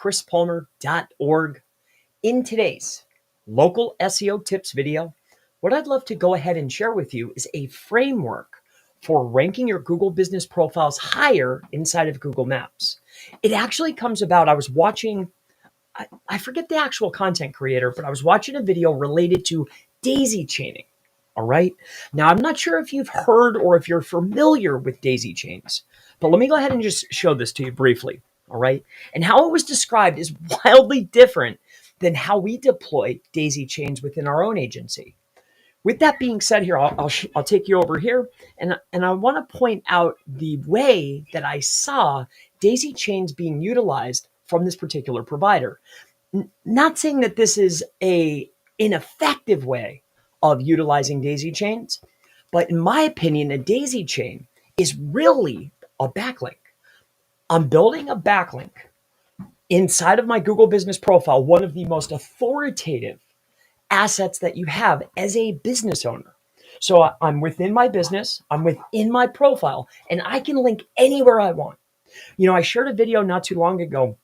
chrispalmer.org. In today's local SEO tips video, what I'd love to go ahead and share with you is a framework for ranking your Google business profiles higher inside of Google Maps. It actually comes about, I was watching, I forget the actual content creator, but I was watching a video related to daisy chaining. All right. Now, I'm not sure if you've heard or if you're familiar with daisy chains, but let me go ahead and just show this to you briefly. All right. And how it was described is wildly different than how we deploy daisy chains within our own agency. With that being said here, I'll take you over here and I want to point out the way that I saw daisy chains being utilized from this particular provider. Not saying that this is an ineffective way of utilizing daisy chains, but in my opinion, a daisy chain is really a backlink. I'm building a backlink inside of my Google Business Profile, one of the most authoritative assets that you have as a business owner. So I'm within my business, I'm within my profile, and I can link anywhere I want. You know, I shared a video not too long ago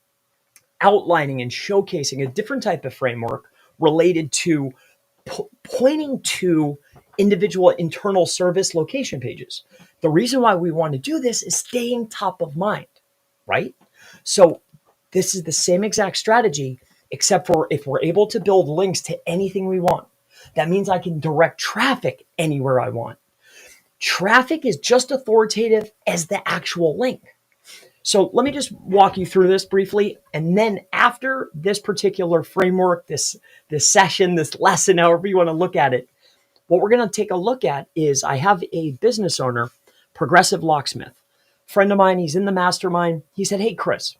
outlining and showcasing a different type of framework related to pointing to individual internal service location pages. The reason why we want to do this is staying top of mind, right? So this is the same exact strategy, except for if we're able to build links to anything we want. That means I can direct traffic anywhere I want. Traffic is just authoritative as the actual link. So let me just walk you through this briefly. And then after this particular framework, this session, this lesson, however you want to look at it, what we're going to take a look at is I have a business owner, Progressive Locksmith, friend of mine. He's in the mastermind. He said, "Hey, Chris,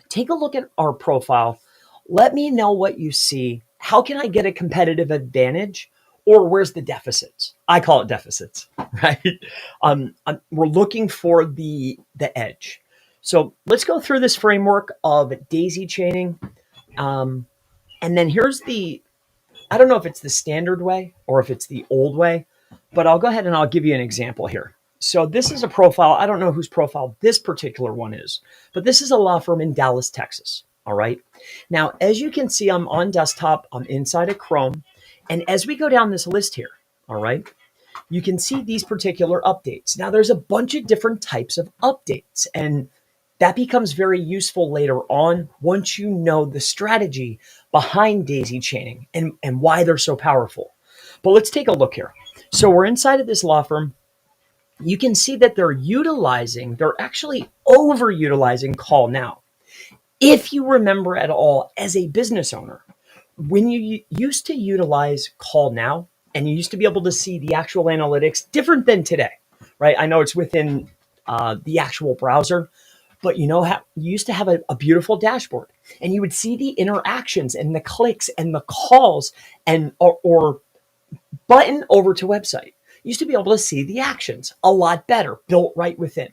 take a look at our profile. Let me know what you see. How can I get a competitive advantage? Or where's the deficits?" I call it deficits, right? We're looking for the edge. So let's go through this framework of daisy chaining. And then here's I don't know if it's the standard way or if it's the old way, but I'll go ahead and I'll give you an example here. So this is a profile. I don't know whose profile this particular one is, but this is a law firm in Dallas, Texas. All right. Now, as you can see, I'm on desktop. I'm inside of Chrome. And as we go down this list here, all right, you can see these particular updates. Now, there's a bunch of different types of updates, and that becomes very useful later on once you know the strategy behind daisy chaining and why they're so powerful. But let's take a look here. So we're inside of this law firm. You can see that they're actually overutilizing call now. If you remember at all as a business owner, when you used to utilize call now and you used to be able to see the actual analytics different than today, right? I know it's within the actual browser, but you know how you used to have a beautiful dashboard and you would see the interactions and the clicks and the calls and or button over to website. You used to be able to see the actions a lot better built right within.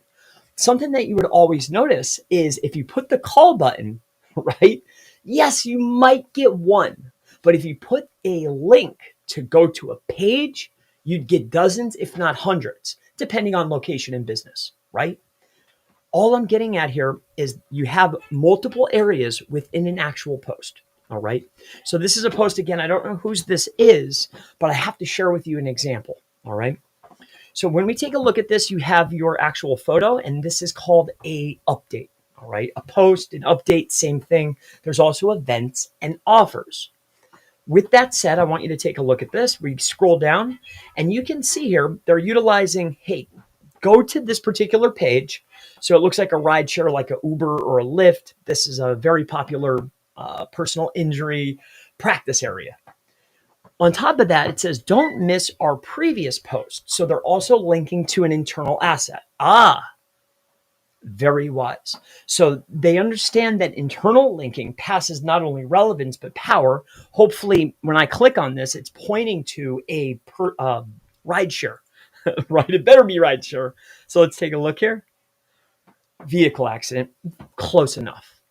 Something that you would always notice is if you put the call button, right? Yes, you might get one, but if you put a link to go to a page, you'd get dozens, if not hundreds, depending on location and business, right? All I'm getting at here is you have multiple areas within an actual post, all right? So this is a post, again, I don't know whose this is, but I have to share with you an example, all right? So when we take a look at this, you have your actual photo, and this is called a update. All right, a post, an update, same thing. There's also events and offers. With that said, I want you to take a look at this. We scroll down and you can see here, they're utilizing, hey, go to this particular page. So it looks like a ride share, like a Uber or a Lyft. This is a very popular personal injury practice area. On top of that, it says, don't miss our previous post. So they're also linking to an internal asset. Very wise. So they understand that internal linking passes not only relevance, but power. Hopefully, when I click on this, it's pointing to a ride share, right? It better be ride share. So let's take a look here. Vehicle accident, close enough.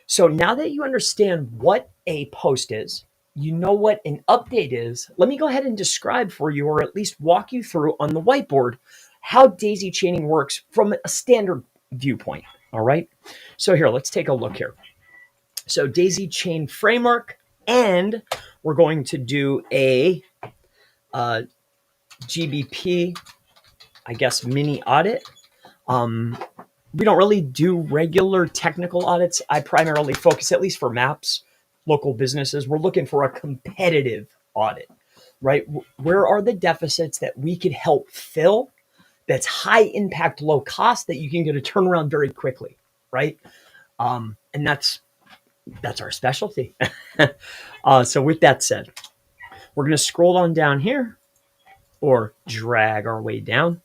So now that you understand what a post is, you know what an update is, let me go ahead and describe for you, or at least walk you through on the whiteboard, how daisy chaining works from a standard viewpoint. All right. So here, let's take a look here. So daisy chain framework, and we're going to do a GBP, I guess, mini audit. We don't really do regular technical audits. I primarily focus, at least for maps, local businesses. We're looking for a competitive audit, right? Where are the deficits that we could help fill that's high impact, low cost, that you can get a turnaround very quickly, right? And that's our specialty. So with that said, we're going to scroll on down here or drag our way down.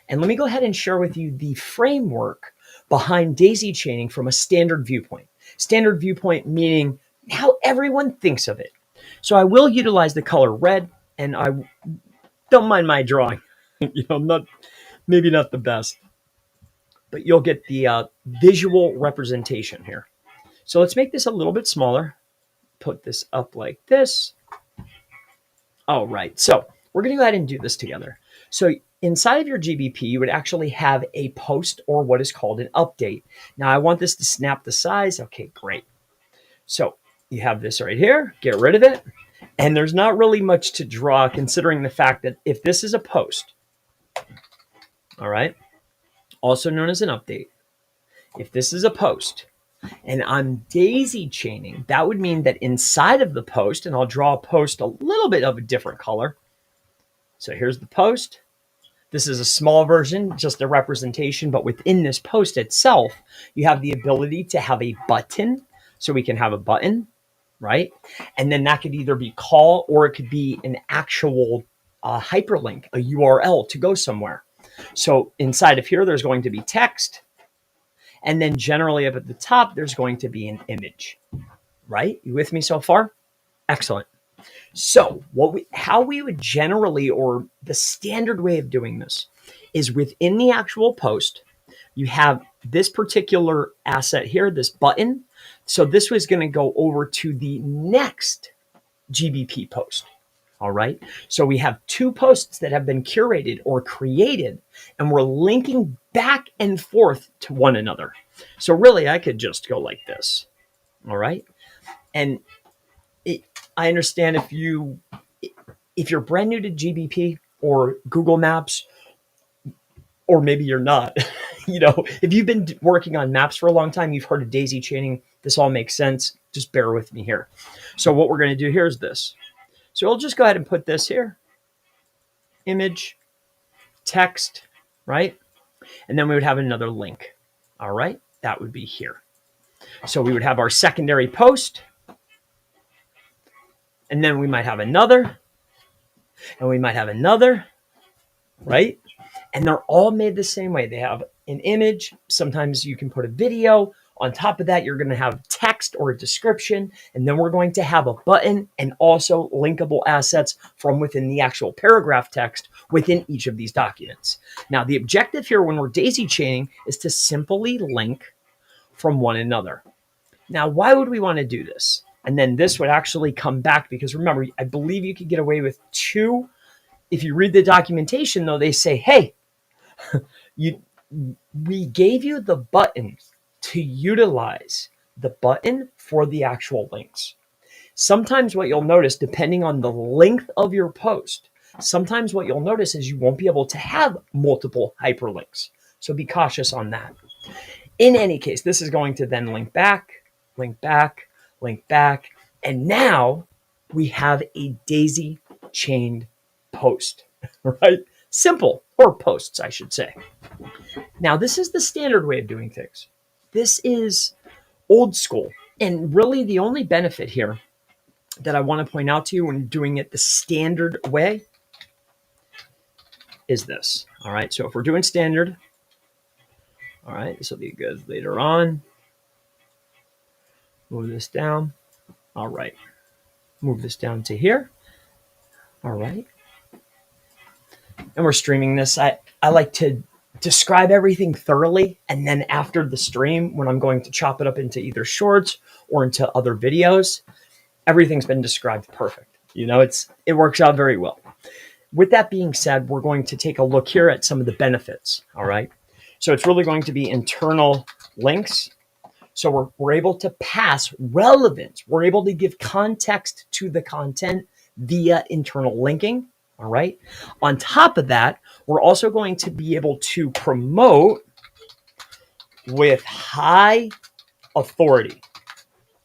And let me go ahead and share with you the framework behind daisy chaining from a standard viewpoint. Standard viewpoint meaning how everyone thinks of it. So I will utilize the color red, and I don't mind my drawing. Maybe not the best, but you'll get the visual representation here. So let's make this a little bit smaller. Put this up like this. All right, so we're going to go ahead and do this together. So inside of your GBP, you would actually have a post or what is called an update. Now I want this to snap the size. Okay, great. So you have this right here, get rid of it. And there's not really much to draw considering the fact that if this is a post, all right, also known as an update, if this is a post and I'm daisy chaining, that would mean that inside of the post, and I'll draw a post a little bit of a different color. So here's the post. This is a small version, just a representation, but within this post itself, you have the ability to have a button. So we can have a button, right? And then that could either be call or it could be an actual hyperlink, a URL to go somewhere. So inside of here, there's going to be text. And then generally up at the top, there's going to be an image, right? You with me so far? Excellent. So how we would generally, or the standard way of doing this, is within the actual post, you have this particular asset here, this button. So this was going to go over to the next GBP post. All right. So we have two posts that have been curated or created, and we're linking back and forth to one another. So really, I could just go like this. All right. And I understand if you're brand new to GBP or Google Maps, or maybe you're not, if you've been working on maps for a long time, you've heard of daisy chaining. This all makes sense. Just bear with me here. So what we're going to do here is this. So we'll just go ahead and put this here. Image, text, right? And then we would have another link. All right. That would be here. So we would have our secondary post. And then we might have another. And we might have another. Right? And they're all made the same way. They have an image. Sometimes you can put a video. On top of that, you're going to have text or a description. And then we're going to have a button and also linkable assets from within the actual paragraph text within each of these documents. Now, the objective here when we're daisy chaining is to simply link from one another. Now, why would we want to do this? And then this would actually come back because remember, I believe you could get away with two. If you read the documentation, though, they say, hey, we gave you the button to utilize the button for the actual links. Sometimes what you'll notice, depending on the length of your post, sometimes what you'll notice is you won't be able to have multiple hyperlinks. So be cautious on that. In any case, this is going to then link back, link back, link back. And now we have a daisy chained post, right? Simple, or posts, I should say. Now, this is the standard way of doing things. This is old school. And really the only benefit here that I want to point out to you when doing it the standard way is this. All right. So if we're doing standard, all right, this will be good later on. Move this down. All right. Move this down to here. All right. And we're streaming this. I like to describe everything thoroughly. And then after the stream, when I'm going to chop it up into either shorts or into other videos, everything's been described perfect. It works out very well. With that being said, we're going to take a look here at some of the benefits. All right. So it's really going to be internal links. So we're able to pass relevance. We're able to give context to the content via internal linking. All right. On top of that, we're also going to be able to promote with high authority.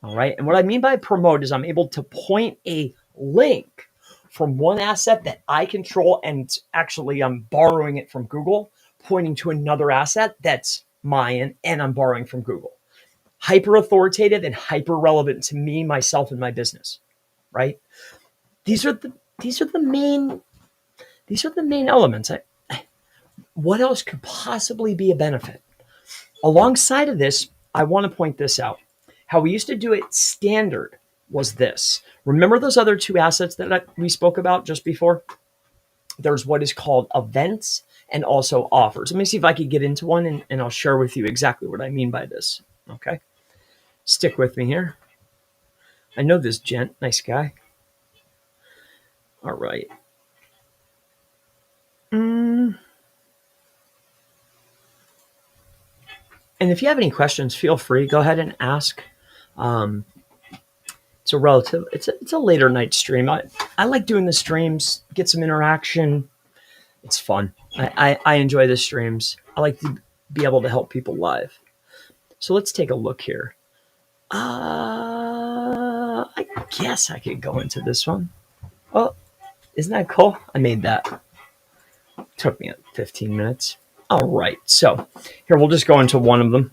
All right. And what I mean by promote is I'm able to point a link from one asset that I control, and actually I'm borrowing it from Google, pointing to another asset that's mine and I'm borrowing from Google. Hyper authoritative and hyper relevant to me, myself, and my business. Right? These are the main elements. What else could possibly be a benefit? Alongside of this, I want to point this out. How we used to do it standard was this. Remember those other two assets that we spoke about just before? There's what is called events and also offers. Let me see if I could get into one, and I'll share with you exactly what I mean by this. Okay. Stick with me here. I know this gent. Nice guy. All right. And if you have any questions, feel free. Go ahead and ask. It's a later night stream. I like doing the streams, get some interaction. It's fun. I enjoy the streams. I like to be able to help people live. So let's take a look here. I guess I could go into this one. Oh, isn't that cool? I made that. Took me 15 minutes. All right. So here, we'll just go into one of them.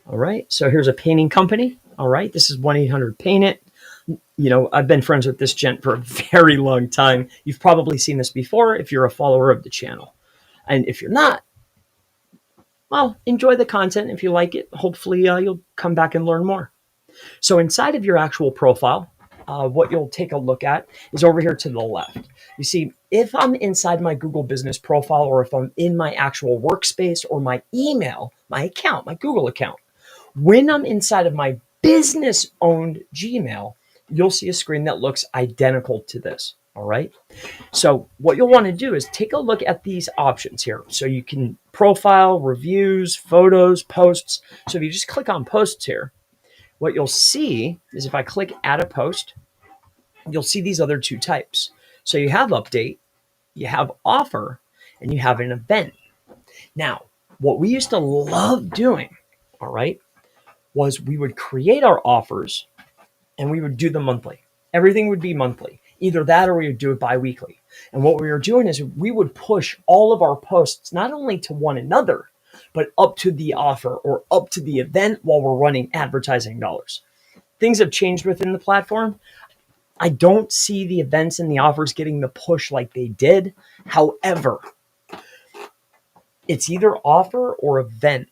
All right. So here's a painting company. All right. This is 1-800-PAINT-IT. You know, I've been friends with this gent for a very long time. You've probably seen this before if you're a follower of the channel. And if you're not, well, enjoy the content. If you like it, hopefully you'll come back and learn more. So inside of your actual profile, what you'll take a look at is over here to the left. You see, if I'm inside my Google Business Profile, or if I'm in my actual workspace or my email, my account, my Google account, when I'm inside of my business-owned Gmail, you'll see a screen that looks identical to this. All right. So what you'll want to do is take a look at these options here. So you can profile, reviews, photos, posts. So if you just click on posts here, what you'll see is if I click add a post, you'll see these other two types. So you have update, you have offer, and you have an event. Now, what we used to love doing, all right, was we would create our offers and we would do them monthly. Everything would be monthly. Either that or we would do it bi-weekly. And what we were doing is we would push all of our posts not only to one another, but up to the offer or up to the event while we're running advertising dollars. Things have changed within the platform. I don't see the events and the offers getting the push like they did. However, it's either offer or event.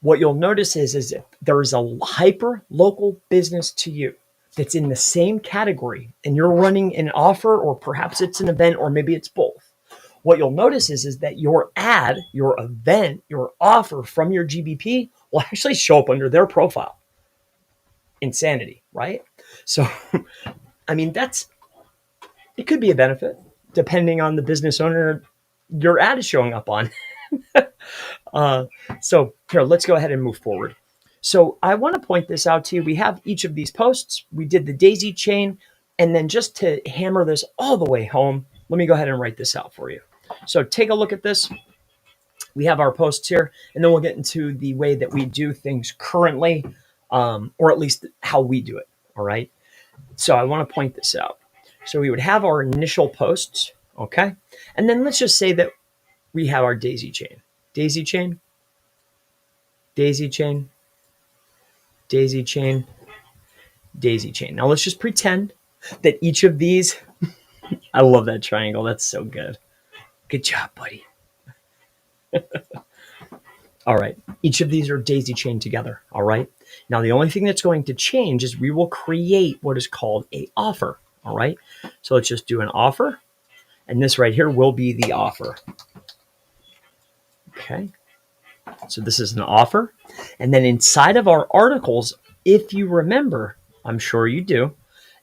What you'll notice is if there is a hyper local business to you that's in the same category and you're running an offer, or perhaps it's an event, or maybe it's both. What you'll notice is that your ad, your event, your offer from your GBP will actually show up under their profile. Insanity, right? So, I mean, it could be a benefit depending on the business owner your ad is showing up on. So here, let's go ahead and move forward. So I want to point this out to you. We have each of these posts. We did the daisy chain. And then just to hammer this all the way home, let me go ahead and write this out for you. So take a look at this. We have our posts here, and then we'll get into the way that we do things currently, or at least how we do it. All right. So I want to point this out. So we would have our initial posts. Okay. And then let's just say that we have our daisy chain, daisy chain, daisy chain, daisy chain, daisy chain. Now let's just pretend that each of these, I love that triangle. That's so good. Good job, buddy. All right. Each of these are daisy chained together. All right. Now, the only thing that's going to change is we will create what is called a offer. All right. So let's just do an offer. And this right here will be the offer. Okay. So this is an offer. And then inside of our articles, if you remember, I'm sure you do,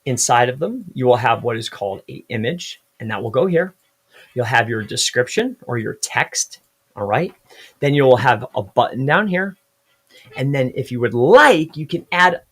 inside of them, you will have what is called an image, and that will go here. You'll have your description or your text. All right. Then you'll have a button down here. And then if you would like, you can add,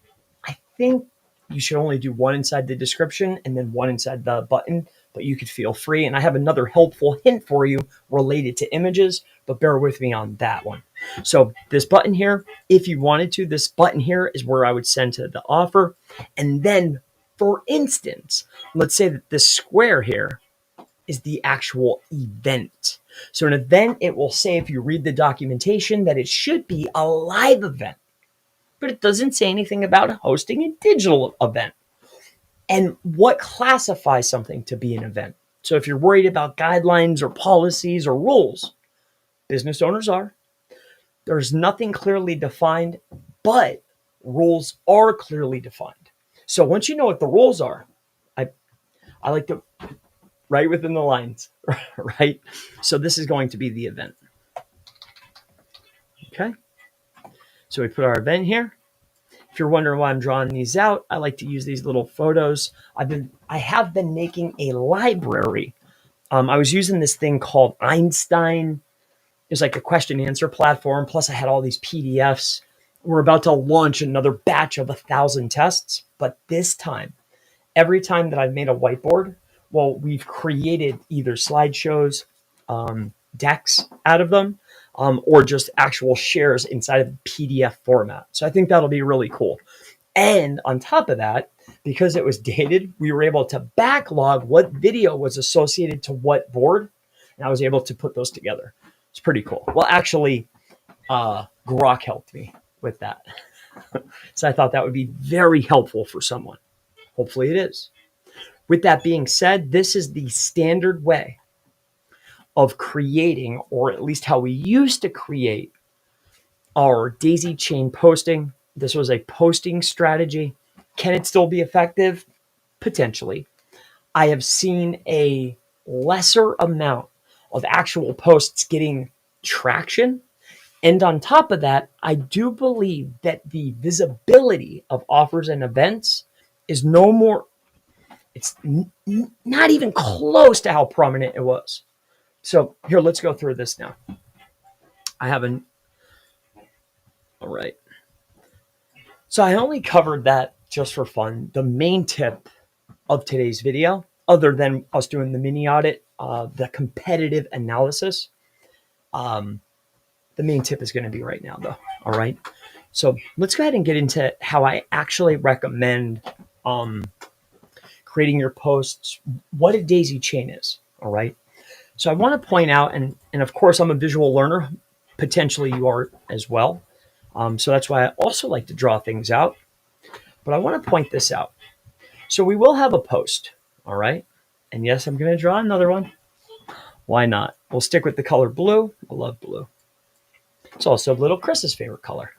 I think you should only do one inside the description and then one inside the button, but you could feel free. And I have another helpful hint for you related to images, but bear with me on that one. So this button here, if you wanted to, this button here is where I would send to the offer. And then, for instance, let's say that this square here is the actual event. So an event, it will say, if you read the documentation, that it should be a live event, but it doesn't say anything about hosting a digital event and what classifies something to be an event. So if you're worried about guidelines or policies or rules, business owners are. There's nothing clearly defined, but rules are clearly defined. So once you know what the rules are, I like to write within the lines, right? So this is going to be the event. Okay. So we put our event here. If you're wondering why I'm drawing these out, I like to use these little photos. I have been making a library. I was using this thing called Einstein. It was like a question and answer platform. Plus I had all these PDFs. We're about to launch another batch of 1,000 tests. But this time, every time that I've made a whiteboard, well, we've created either slideshows, decks out of them, or just actual shares inside of the PDF format. So I think that'll be really cool. And on top of that, because it was dated, we were able to backlog what video was associated to what board. And I was able to put those together. It's pretty cool. Well, actually, Grok helped me with that. So I thought that would be very helpful for someone. Hopefully it is. With that being said, this is the standard way of creating, or at least how we used to create, our daisy chain posting. This was a posting strategy. Can it still be effective? Potentially. I have seen a lesser amount of actual posts getting traction. And on top of that, I do believe that the visibility of offers and events is no more, it's not even close to how prominent it was. So here, let's go through this now. All right. So I only covered that just for fun. The main tip of today's video, other than us doing the mini audit, the competitive analysis, the main tip is going to be right now though. All right. So let's go ahead and get into how I actually recommend creating your posts, what a daisy chain is. All right. So I want to point out, and of course I'm a visual learner, potentially you are as well. So that's why I also like to draw things out, but I want to point this out. So we will have a post. All right. And yes, I'm going to draw another one. Why not? We'll stick with the color blue. I love blue. It's also little Chris's favorite color.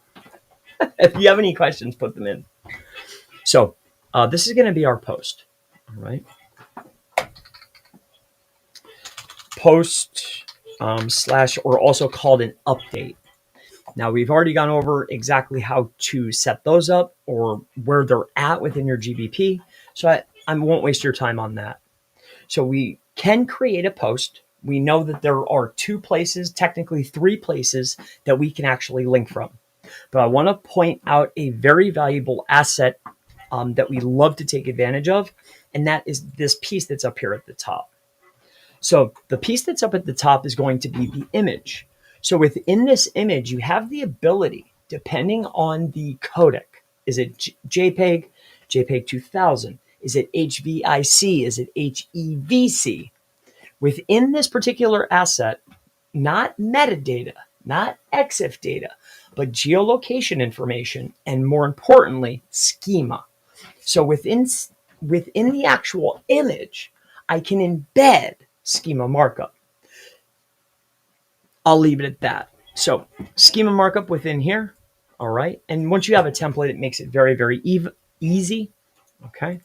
If you have any questions, put them in. So this is going to be our post. All right. Post slash, or also called an update. Now we've already gone over exactly how to set those up or where they're at within your GBP. So I won't waste your time on that. So we can create a post. We know that there are 2 places, technically 3 places that we can actually link from. But I want to point out a very valuable asset that we love to take advantage of. And that is this piece that's up here at the top. So the piece that's up at the top is going to be the image. So within this image, you have the ability, depending on the codec, is it JPEG, JPEG 2000? Is it HVIC? Is it HEVC? Within this particular asset, not metadata, not EXIF data, but geolocation information, and more importantly, schema. So within the actual image, I can embed schema markup. I'll leave it at that. So schema markup within here. All right. And once you have a template, it makes it very, very easy. Okay.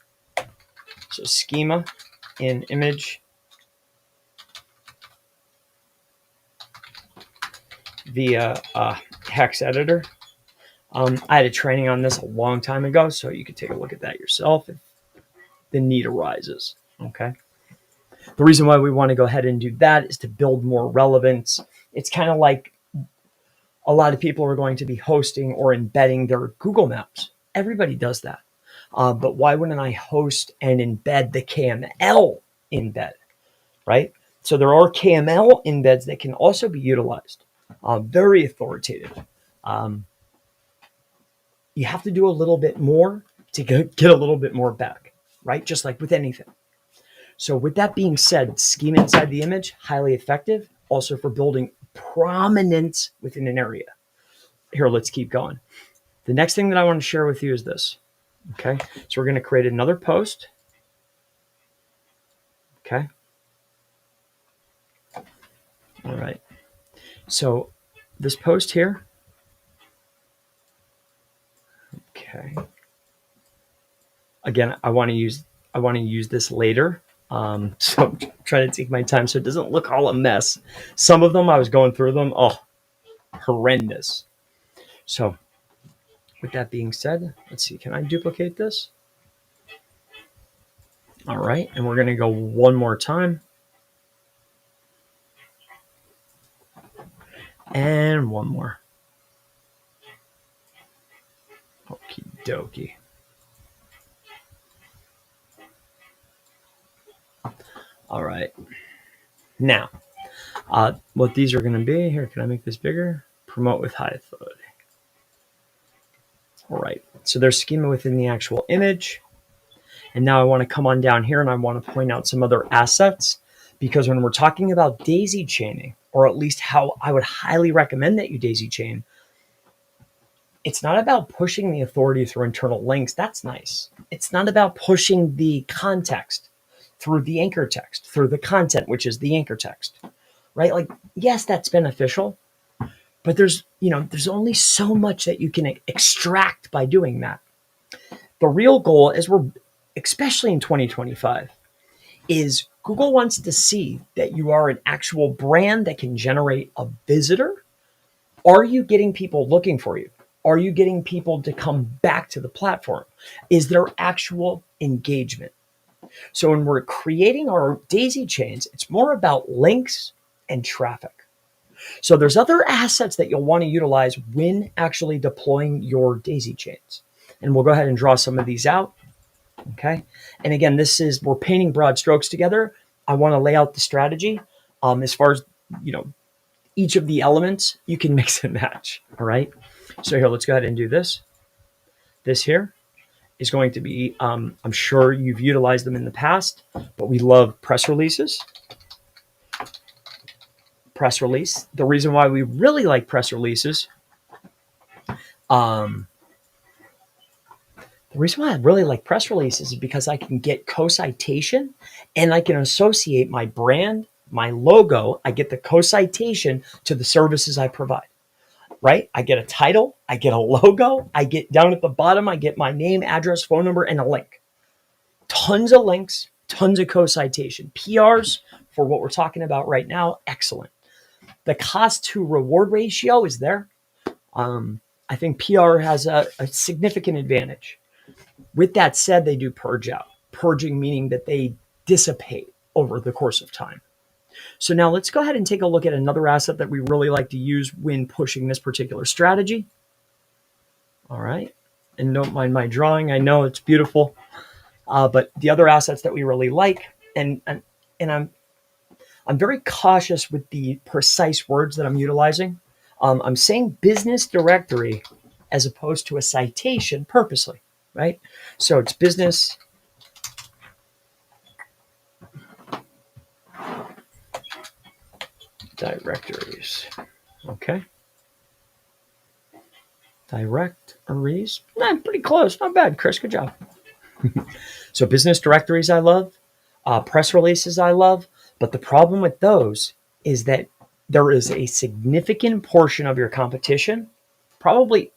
So schema in image via hex editor. I had a training on this a long time ago, so you could take a look at that yourself if the need arises. Okay. The reason why we want to go ahead and do that is to build more relevance. It's kind of like A lot of people are going to be hosting or embedding their Google Maps. Everybody does that. But why wouldn't I host and embed the KML embed, right? So there are KML embeds that can also be utilized. Very authoritative. You have to do a little bit more to get a little bit more back, right? Just like with anything. So with that being said, scheme inside the image, highly effective. Also for building prominence within an area. Here, let's keep going. The next thing that I want to share with you is this. Okay, so we're going to create another post. Okay. All right. So this post here. Okay. Again, I want to use this later. So I'm trying to take my time so it doesn't look all a mess. Some of them I was going through them. Oh, horrendous. So with that being said, let's see. Can I duplicate this? All right, and we're going to go one more time. And one more. Okie dokie. All right. Now, what these are going to be here, can I make this bigger? Promote with high authority. All right. So there's schema within the actual image. And now I want to come on down here and I want to point out some other assets, because when we're talking about daisy chaining, or at least how I would highly recommend that you daisy chain, it's not about pushing the authority through internal links. That's nice. It's not about pushing the context through the anchor text, through the content, which is the anchor text, right? Like, yes, that's beneficial, but there's only so much that you can extract by doing that. The real goal is, especially in 2025, is Google wants to see that you are an actual brand that can generate a visitor. Are you getting people looking for you? Are you getting people to come back to the platform? Is there actual engagement? So when we're creating our daisy chains, it's more about links and traffic. So there's other assets that you'll want to utilize when actually deploying your daisy chains. And we'll go ahead and draw some of these out. Okay. And again, we're painting broad strokes together. I want to lay out the strategy. As far as, each of the elements, you can mix and match. All right. So here, let's go ahead and do this. This here is going to be, I'm sure you've utilized them in the past, but we love press releases. Press release. The reason why we really like press releases, the reason why I really like press releases is because I can get co-citation and I can associate my brand, my logo. I get the co-citation to the services I provide, right? I get a title, I get a logo, I get down at the bottom, I get my name, address, phone number, and a link. Tons of links, tons of co-citation. PRs for what we're talking about right now, excellent. The cost to reward ratio is there. I think PR has a significant advantage. With that said, they do purge out. Purging meaning that they dissipate over the course of time. So now let's go ahead and take a look at another asset that we really like to use when pushing this particular strategy. All right. And don't mind my drawing. I know it's beautiful. But the other assets that we really like, and I'm very cautious with the precise words that I'm utilizing. I'm saying business directory as opposed to a citation purposely, right? So it's business directories. Okay. Directories. Pretty close. Not bad, Chris. Good job. So business directories I love. Press releases I love. But the problem with those is that there is a significant portion of your competition, probably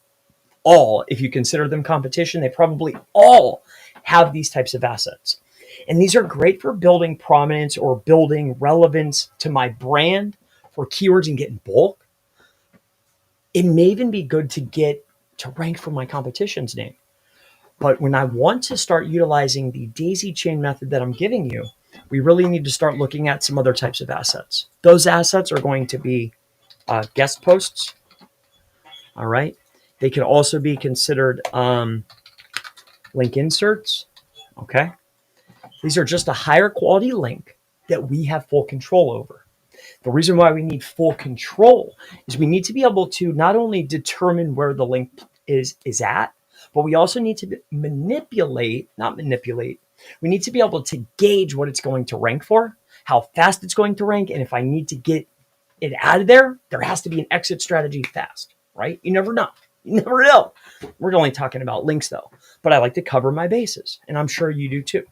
all, if you consider them competition, they probably all have these types of assets. And these are great for building prominence or building relevance to my brand for keywords and getting bulk. It may even be good to get to rank for my competition's name. But when I want to start utilizing the daisy chain method that I'm giving you, we really need to start looking at some other types of assets. Those assets are going to be guest posts, All right. They can also be considered link inserts. Okay. These are just a higher quality link that we have full control over. The reason why we need full control is we need to be able to not only determine where the link is at, but we also need to not manipulate. We need to be able to gauge what it's going to rank for, how fast it's going to rank, and if I need to get it out of there, there has to be an exit strategy fast, right? You never know. You never know. We're only talking about links though, but I like to cover my bases, and I'm sure you do too.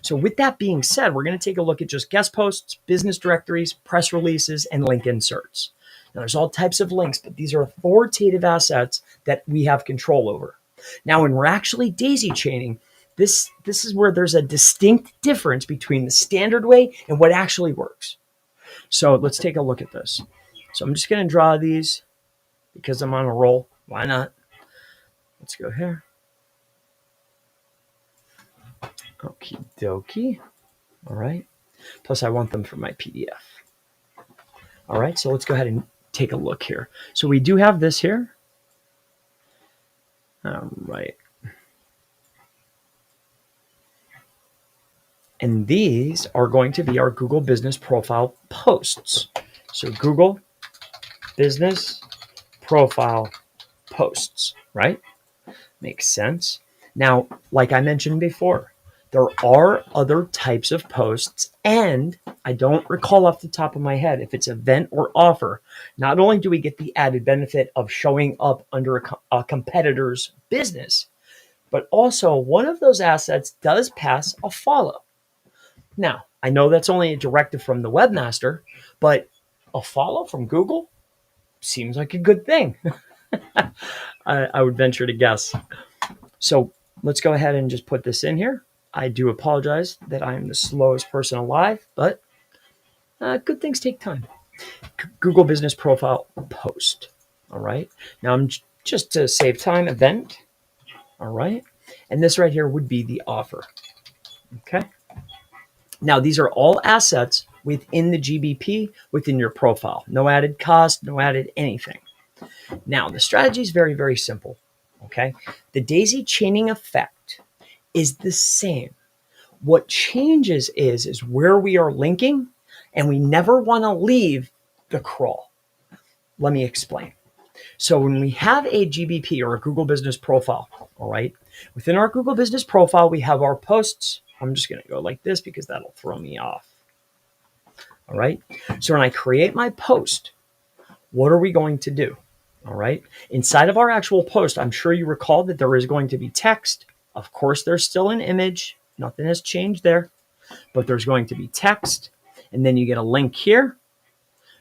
So with that being said, we're going to take a look at just guest posts, business directories, press releases, and link inserts. Now there's all types of links, but these are authoritative assets that we have control over. Now, when we're actually daisy chaining, this is where there's a distinct difference between the standard way and what actually works. So let's take a look at this. So I'm just going to draw these because I'm on a roll. Why not? Let's go here. Okie dokie. All right. Plus, I want them for my PDF. All right. So let's go ahead and take a look here. So we do have this here. All right. And these are going to be our Google Business Profile posts. So Google Business Profile posts, right? Makes sense. Now, like I mentioned before, there are other types of posts, and I don't recall off the top of my head if it's event or offer. Not only do we get the added benefit of showing up under a competitor's business, but also one of those assets does pass a follow. Now, I know that's only a directive from the webmaster, but a follow from Google seems like a good thing. I would venture to guess. So let's go ahead and just put this in here. I do apologize that I am the slowest person alive, but good things take time. Google Business Profile post. All right. Now I'm just to save time, event. All right. And this right here would be the offer. Okay. Now these are all assets within the GBP, within your profile. No added cost, no added anything. Now the strategy is very, very simple. Okay. The daisy chaining effect is the same. What changes is where we are linking, and we never want to leave the crawl. Let me explain. So when we have a GBP or a Google Business Profile, all right, within our Google Business Profile, we have our posts. I'm just going to go like this because that'll throw me off. All right. So when I create my post, what are we going to do? All right. Inside of our actual post, I'm sure you recall that there is going to be text. Of course, there's still an image. Nothing has changed there, but there's going to be text. And then you get a link here,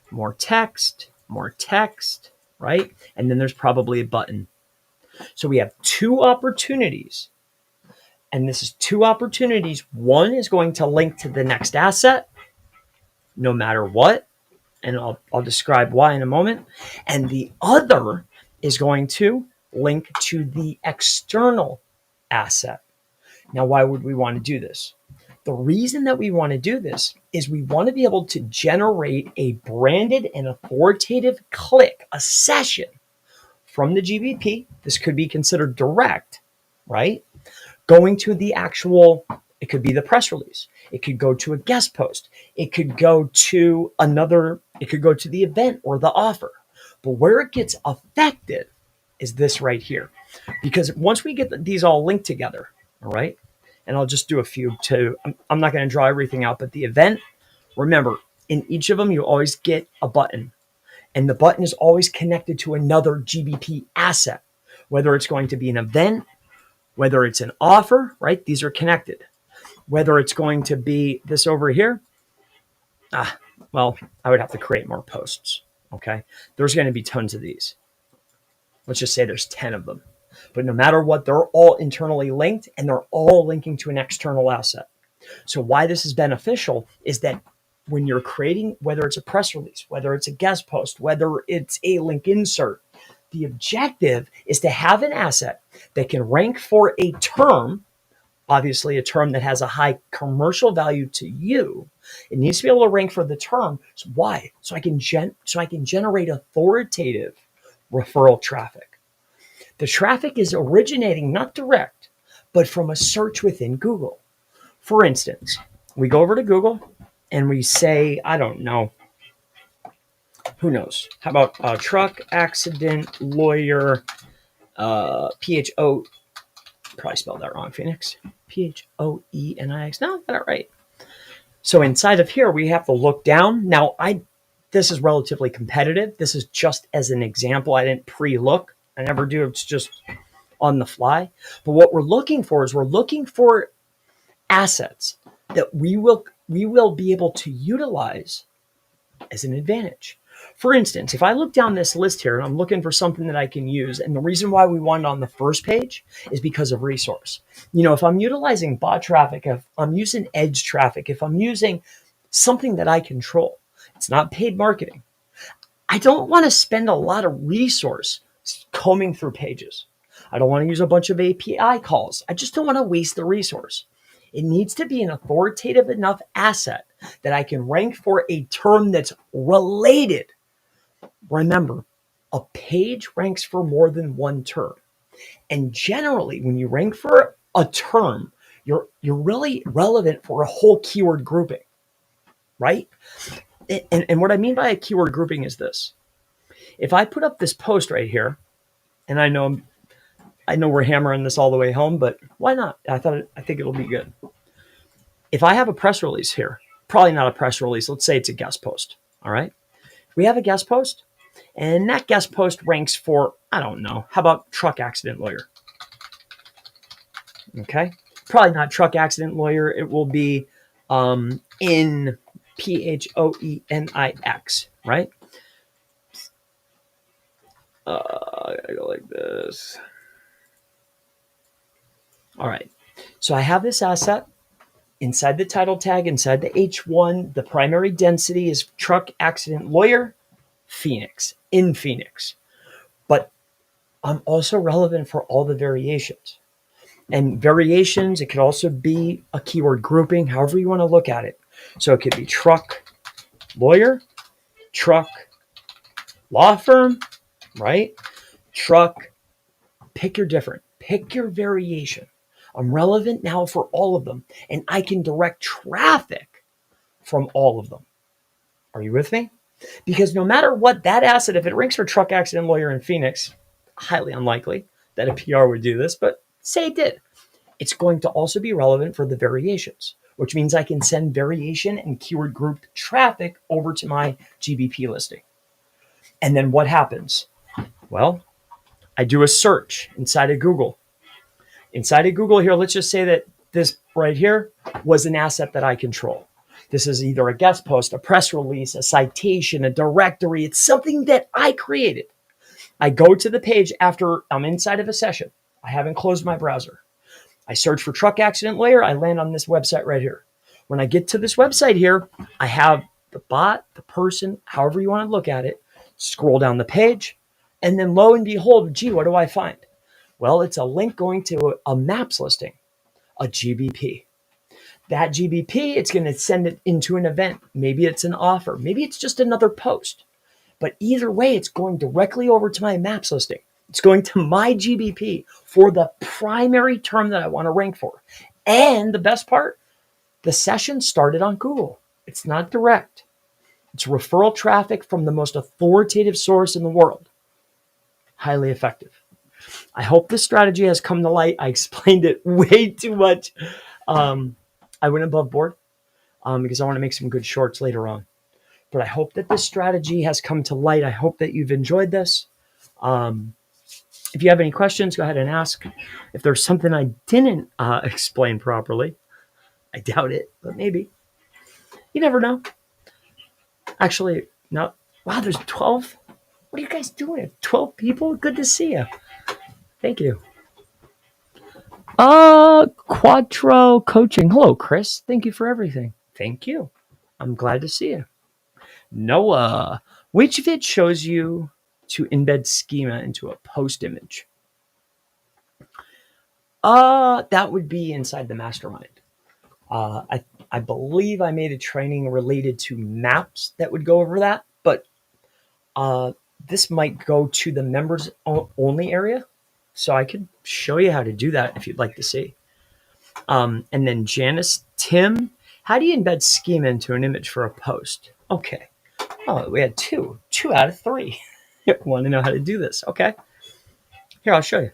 more text, right? And then there's probably a button. So we have two opportunities. And this is two opportunities. One is going to link to the next asset, no matter what. And I'll describe why in a moment. And the other is going to link to the external asset. Now, why would we want to do this? The reason that we want to do this is we want to be able to generate a branded and authoritative click, a session from the GBP. This could be considered direct, right? Going to the actual, it could be the press release. It could go to a guest post. It could go to it could go to the event or the offer. But where it gets effective is this right here. Because once we get these all linked together, all right, and I'll just do a few too. I'm not going to draw everything out, but the event, remember, in each of them, you always get a button. And the button is always connected to another GBP asset, whether it's going to be an event, whether it's an offer, right? These are connected. Whether it's going to be this over here, well, I would have to create more posts, okay? There's going to be tons of these. Let's just say there's 10 of them. But no matter what, they're all internally linked, and they're all linking to an external asset. So why this is beneficial is that when you're creating, whether it's a press release, whether it's a guest post, whether it's a link insert, the objective is to have an asset that can rank for a term, obviously a term that has a high commercial value to you. It needs to be able to rank for the term. So why? So I can generate authoritative referral traffic. The traffic is originating not direct, but from a search within Google. For instance, we go over to Google and we say, I don't know, who knows? How about truck accident lawyer, PHO, probably spelled that wrong, Phoenix, PHOENIX. No, I got it right. So inside of here, we have to look down. Now, this is relatively competitive. This is just as an example. I didn't pre-look. I never do. It's just on the fly. But what we're looking for is we're looking for assets that we will be able to utilize as an advantage. For instance, if I look down this list here and I'm looking for something that I can use, and the reason why we want it on the first page is because of resource. If I'm utilizing bot traffic, if I'm using edge traffic, if I'm using something that I control, it's not paid marketing. I don't want to spend a lot of resource combing through pages. I don't want to use a bunch of API calls. I just don't want to waste the resource. It needs to be an authoritative enough asset that I can rank for a term that's related. Remember, a page ranks for more than one term. And generally, when you rank for a term, you're really relevant for a whole keyword grouping, right? And what I mean by a keyword grouping is this. If I put up this post right here, and I know we're hammering this all the way home, but why not? I think it'll be good. If I have a press release here, probably not a press release, let's say it's a guest post, all right? We have a guest post, and that guest post ranks for, I don't know, how about truck accident lawyer? Okay, probably not truck accident lawyer. It will be in PHOENIX, right? I gotta go like this. All right, so I have this asset. Inside the title tag, inside the H1, the primary density is truck accident lawyer, Phoenix, in Phoenix. But I'm also relevant for all the variations. And variations, it could also be a keyword grouping, however you want to look at it. So it could be truck lawyer, truck law firm, right? Truck, pick your variation. I'm relevant now for all of them, and I can direct traffic from all of them. Are you with me? Because no matter what, that asset, if it ranks for truck accident lawyer in Phoenix, highly unlikely that a PR would do this, but say it did, it's going to also be relevant for the variations, which means I can send variation and keyword grouped traffic over to my GBP listing. And then what happens? Well, I do a search inside of Google. Inside of Google here, let's just say that this right here was an asset that I control. This is either a guest post, a press release, a citation, a directory. It's something that I created. I go to the page after I'm inside of a session. I haven't closed my browser. I search for truck accident lawyer. I land on this website right here. When I get to this website here, I have the bot, the person, however you want to look at it, scroll down the page, and then lo and behold, gee, what do I find? Well, it's a link going to a maps listing, a GBP. That GBP, it's going to send it into an event. Maybe it's an offer. Maybe it's just another post. But either way, it's going directly over to my maps listing. It's going to my GBP for the primary term that I want to rank for. And the best part, the session started on Google. It's not direct. It's referral traffic from the most authoritative source in the world. Highly effective. I hope this strategy has come to light. I explained it way too much. I went above board because I want to make some good shorts later on. But I hope that this strategy has come to light. I hope that you've enjoyed this. If you have any questions, go ahead and ask. If there's something I didn't explain properly, I doubt it, but maybe. You never know. Actually, no. Wow, there's 12. What are you guys doing? 12 people? Good to see you. Thank you. Quattro Coaching. Hello, Chris. Thank you for everything. Thank you. I'm glad to see you. Noah, which vid shows you to embed schema into a post image? That would be inside the mastermind. I believe I made a training related to maps that would go over that, but this might go to the members only area. So I could show you how to do that if you'd like to see. And then Janice, Tim, how do you embed schema into an image for a post? Okay. Oh, we had two out of three. Want to know how to do this? Okay. Here, I'll show you.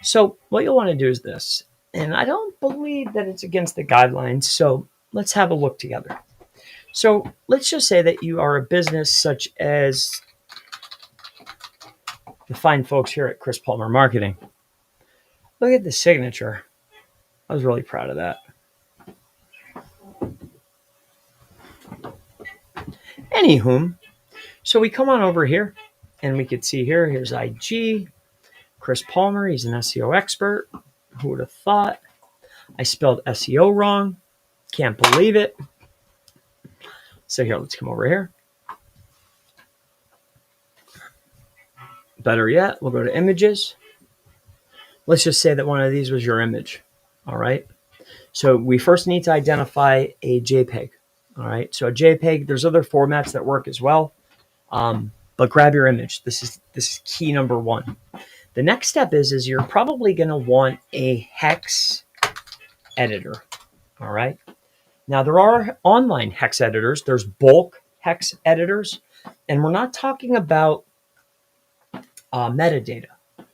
So what you'll want to do is this, and I don't believe that it's against the guidelines. So let's have a look together. So let's just say that you are a business such as the fine folks here at Chris Palmer Marketing. Look at the signature. I was really proud of that. Anywho, so we come on over here and we could see here's IG, Chris Palmer, he's an SEO expert. Who would have thought? I spelled SEO wrong. Can't believe it. So here, let's come over here. Better yet, we'll go to images. Let's just say that one of these was your image. All right. So we first need to identify a JPEG. All right. So a JPEG, there's other formats that work as well. But grab your image. This is key number one. The next step is you're probably going to want a hex editor. All right. Now there are online hex editors. There's bulk hex editors, and we're not talking about metadata,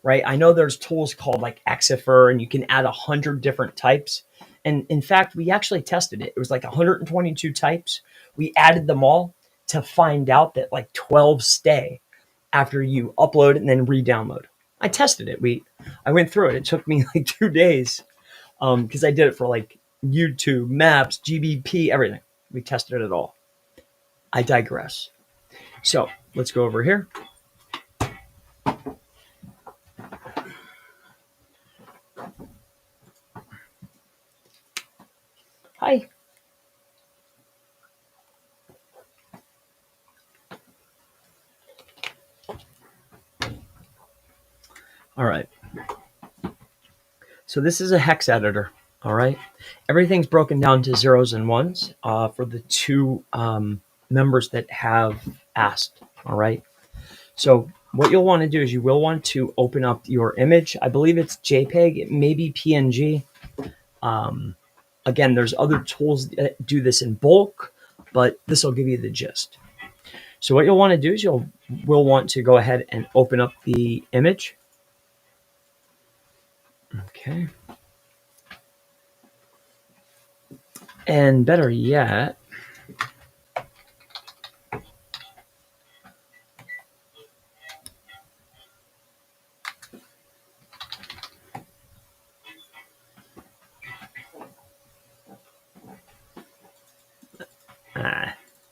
right? I know there's tools called like Exifer, and you can add 100 different types. And in fact, we actually tested it. It was like 122 types. We added them all to find out that like 12 stay after you upload and then re-download. I tested it. I went through it. It took me like 2 days because I did it for like YouTube, Maps, GBP, everything. We tested it all. I digress. So let's go over here. Hi. All right. So this is a hex editor. All right. Everything's broken down to zeros and ones for the two members that have asked. All right. So what you'll want to do is you will want to open up your image. I believe it's JPEG. It may be PNG. Again, there's other tools that do this in bulk, but this will give you the gist. So what you'll want to do is will want to go ahead and open up the image. Okay. And better yet,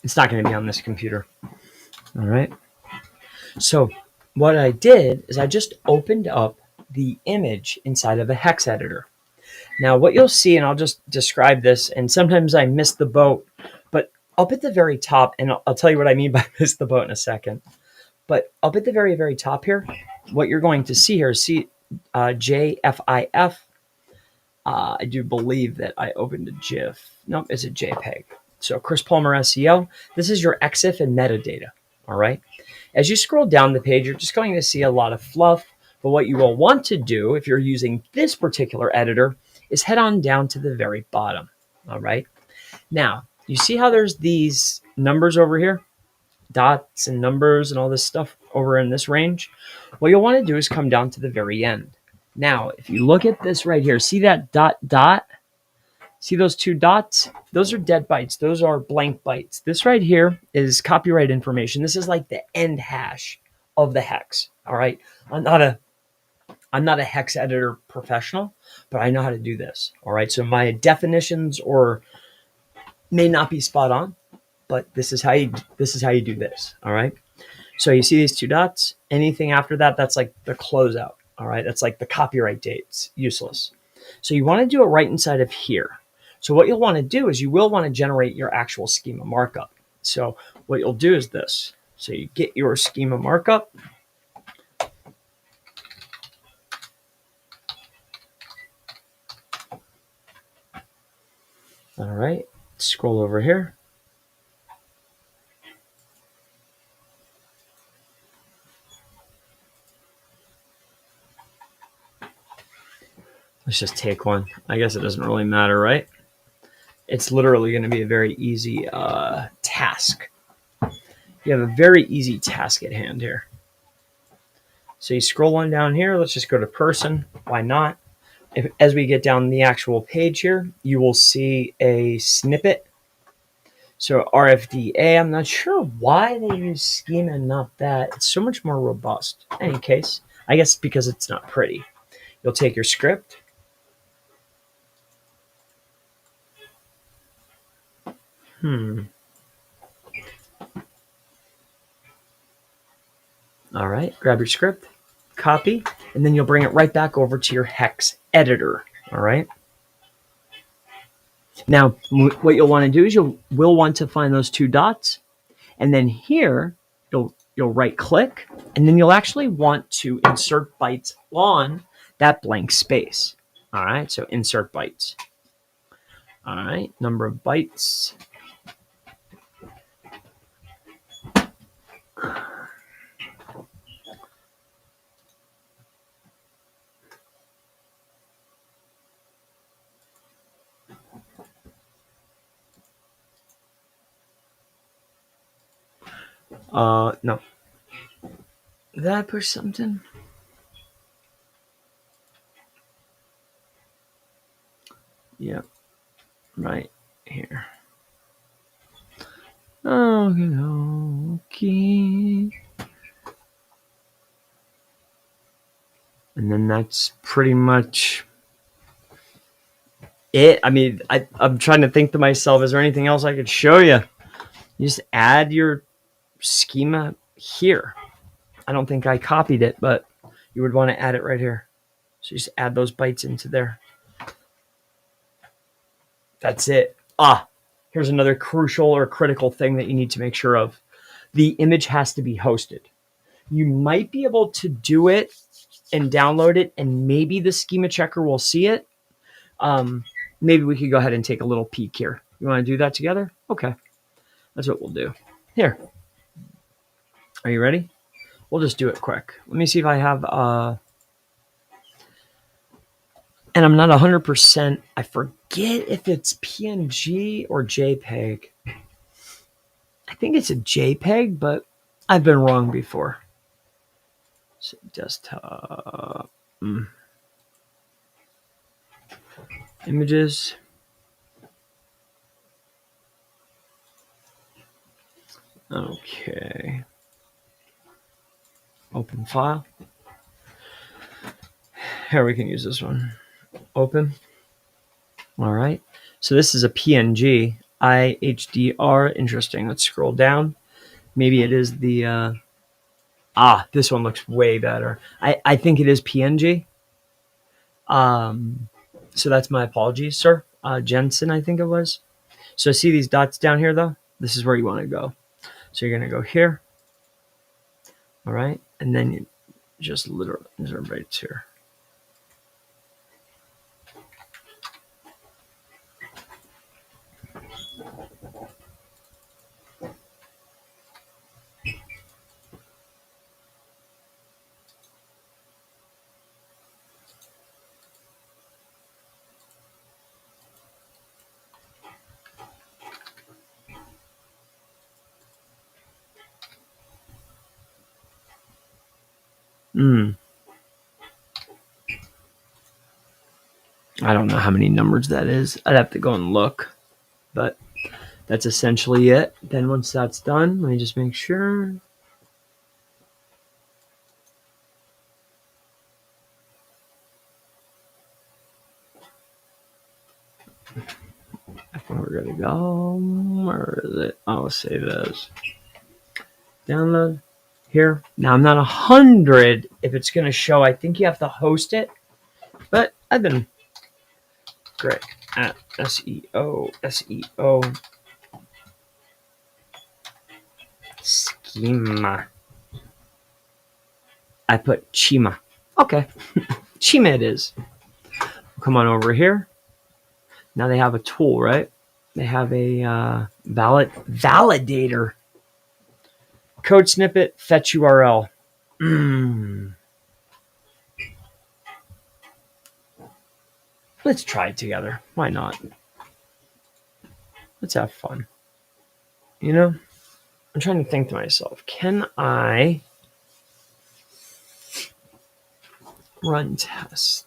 it's not going to be on this computer. All right. So what I did is I just opened up the image inside of a hex editor. Now what you'll see, and I'll just describe this, and sometimes I miss the boat, but up at the very top, and I'll tell you what I mean by miss the boat in a second, but up at the very, very top here, what you're going to see here is JFIF. I do believe that I opened a GIF. Nope, it's a JPEG. So Chris Palmer SEO, this is your EXIF and metadata, all right? As you scroll down the page, you're just going to see a lot of fluff, but what you will want to do if you're using this particular editor is head on down to the very bottom, all right? Now, you see how there's these numbers over here? Dots and numbers and all this stuff over in this range? What you'll want to do is come down to the very end. Now, if you look at this right here, see that dot? See those two dots? Those are dead bytes. Those are blank bytes. This right here is copyright information. This is like the end hash of the hex. All right. I'm not a hex editor professional, but I know how to do this. All right. So my definitions may not be spot on, but this is how you do this. All right. So you see these two dots. Anything after that, that's like the closeout. All right. That's like the copyright date. It's useless. So you want to do it right inside of here. So what you'll want to do is you will want to generate your actual schema markup. So what you'll do is this. So you get your schema markup. All right, scroll over here. Let's just take one. I guess it doesn't really matter, right? It's literally going to be a very easy task. You have a very easy task at hand here. So you scroll on down here. Let's just go to person. Why not? As we get down the actual page here, you will see a snippet. So RFDA, I'm not sure why they use schema and not that. It's so much more robust. In any case, I guess because it's not pretty. You'll take your script. All right, grab your script, copy, and then you'll bring it right back over to your hex editor. All right. Now, what you'll want to do is you'll want to find those two dots, and then here you'll right click, and then you'll actually want to insert bytes on that blank space. All right, so insert bytes. All right, number of bytes. No. Did I push something? Yep. Right here. Okay. And then that's pretty much it. I mean, I'm trying to think to myself, is there anything else I could show you? You just add your schema here. I don't think I copied it, but you would want to add it right here. So just add those bytes into there. That's it. Here's another crucial or critical thing that you need to make sure of. The image has to be hosted. You might be able to do it and download it, and maybe the schema checker will see it. Maybe we could go ahead and take a little peek here. You want to do that together? Okay. That's what we'll do. Here. Are you ready? We'll just do it quick. Let me see if I have... and I'm not 100%. I forget if it's PNG or JPEG. I think it's a JPEG, but I've been wrong before. So desktop. Images. Okay. Open file. Here, we can use this one. Open. All right. So this is a PNG. IHDR. Interesting. Let's scroll down. Maybe it is the... this one looks way better. I think it is PNG. So that's my apologies, sir. Jensen, I think it was. So see these dots down here, though? This is where you want to go. So you're going to go here. All right. And then you just literally insert right here. I don't know how many numbers that is. I'd have to go and look, but that's essentially it. Then once that's done, let me just make sure. We're gonna go. Where is it? I'll save as download here. Now I'm not 100 if it's gonna show. I think you have to host it, but I've been great at SEO schema. I put Chima. Okay, Chima it is. Come on over here. Now they have a tool, right? They have a validator. Code snippet, fetch URL. Let's try it together. Why not? Let's have fun. You know, I'm trying to think to myself, can I run test?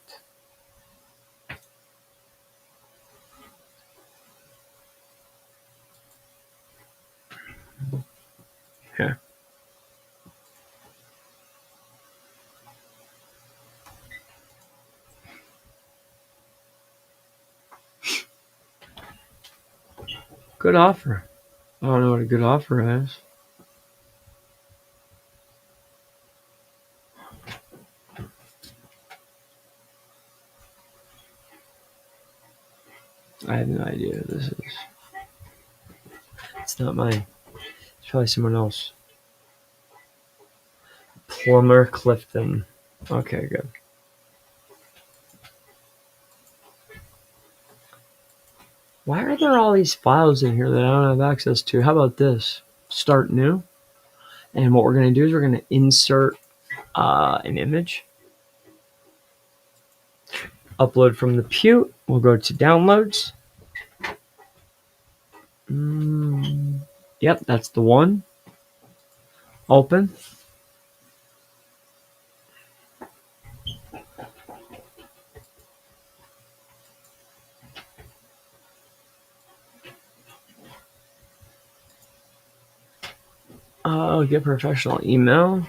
Here. Good offer. I don't know what a good offer is. I have no idea who this is. It's not mine. It's probably someone else. Plumber Clifton. Okay, good. Why are there all these files in here that I don't have access to? How about this? Start new. And what we're going to do is we're going to insert an image. Upload from the Pew. We'll go to downloads. Yep, that's the one. Open. Get professional email.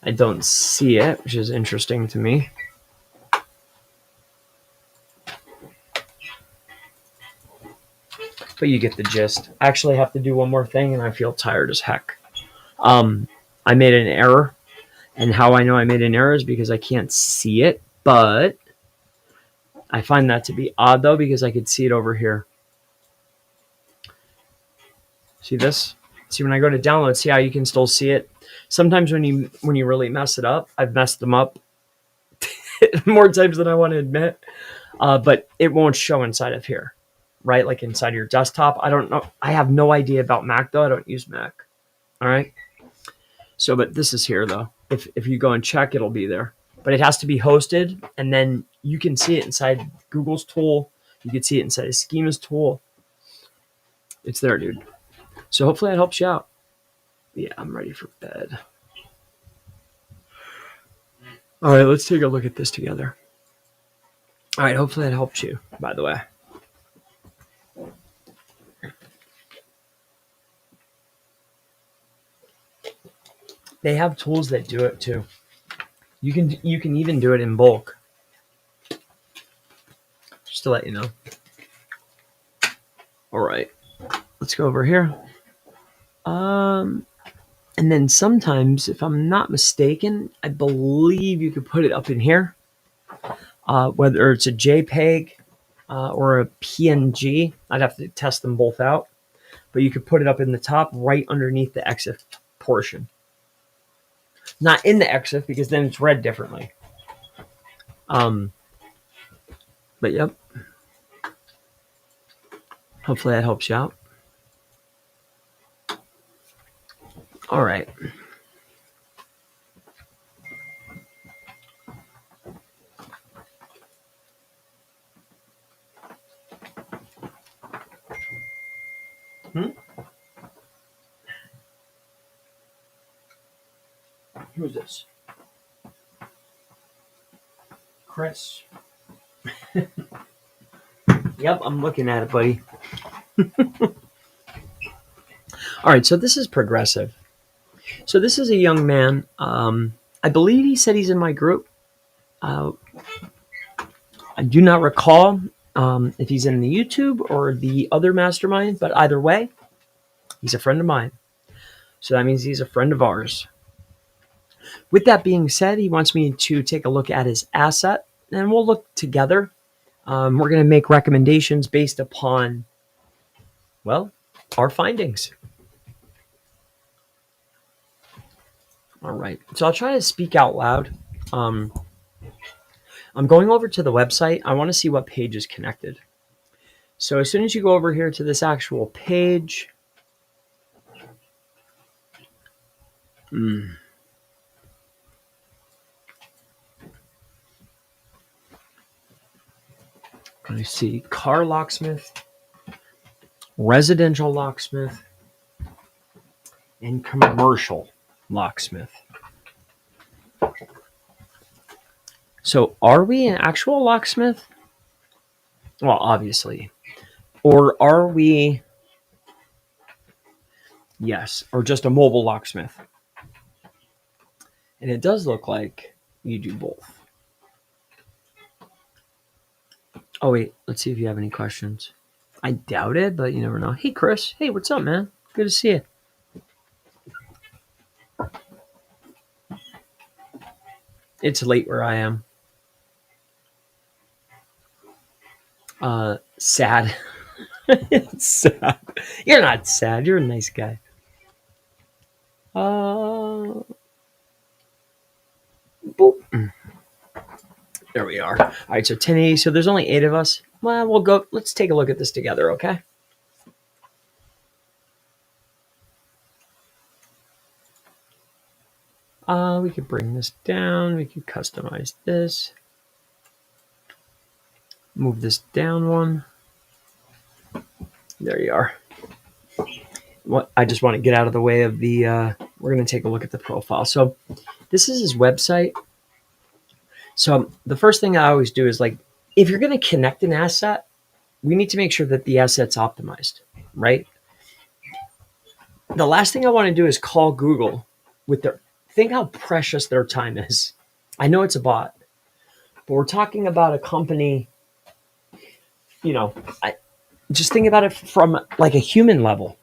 I don't see it, which is interesting to me. But you get the gist. I actually have to do one more thing, and I feel tired as heck. I made an error, and how I know I made an error is because I can't see it, but I find that to be odd, though, because I could see it over here. See this? See, when I go to download, see how you can still see it? Sometimes when you really mess it up, I've messed them up more times than I want to admit, but it won't show inside of here, right? Like inside your desktop. I don't know. I have no idea about Mac, though. I don't use Mac. All right. So, but this is here, though. If you go and check, it'll be there. But it has to be hosted, and then you can see it inside Google's tool. You can see it inside a Schema's tool. It's there, dude. So hopefully that helps you out. Yeah, I'm ready for bed. All right, let's take a look at this together. All right, hopefully that helps you, by the way. They have tools that do it too. You can even do it in bulk. Just to let you know. All right, let's go over here. And then sometimes, if I'm not mistaken, I believe you could put it up in here, whether it's a JPEG or a PNG. I'd have to test them both out, but you could put it up in the top right underneath the EXIF portion. Not in the EXIF, because then it's read differently. But yep. Hopefully that helps you out. All right. Who's this? Chris. Yep, I'm looking at it, buddy. All right, so this is progressive. So this is a young man. I believe he said he's in my group. I do not recall if he's in the YouTube or the other mastermind, but either way, he's a friend of mine. So that means he's a friend of ours. With that being said, he wants me to take a look at his asset, and we'll look together. We're going to make recommendations based upon, well, our findings. All right. So I'll try to speak out loud. I'm going over to the website. I want to see what page is connected. So as soon as you go over here to this actual page, I see car locksmith, residential locksmith, and commercial locksmith. So are we an actual locksmith? Well, obviously. Or are we, yes, or just a mobile locksmith? And it does look like you do both. Oh, wait, let's see if you have any questions. I doubt it, but you never know. Hey, Chris. Hey, what's up, man? Good to see you. It's late where I am. Sad. It's sad. You're not sad. You're a nice guy. Boop. There we are. All right, so 1080. So there's only 8 of us. Well, we'll go. Let's take a look at this together, okay? We could bring this down. We could customize this. Move this down one. There you are. What I just want to get out of the way of the, we're going to take a look at the profile. So this is his website. So the first thing I always do is, like, if you're going to connect an asset, we need to make sure that the asset's optimized, right? The last thing I want to do is call Google with their, think how precious their time is. I know it's a bot, but we're talking about a company, you know, just think about it from like a human level.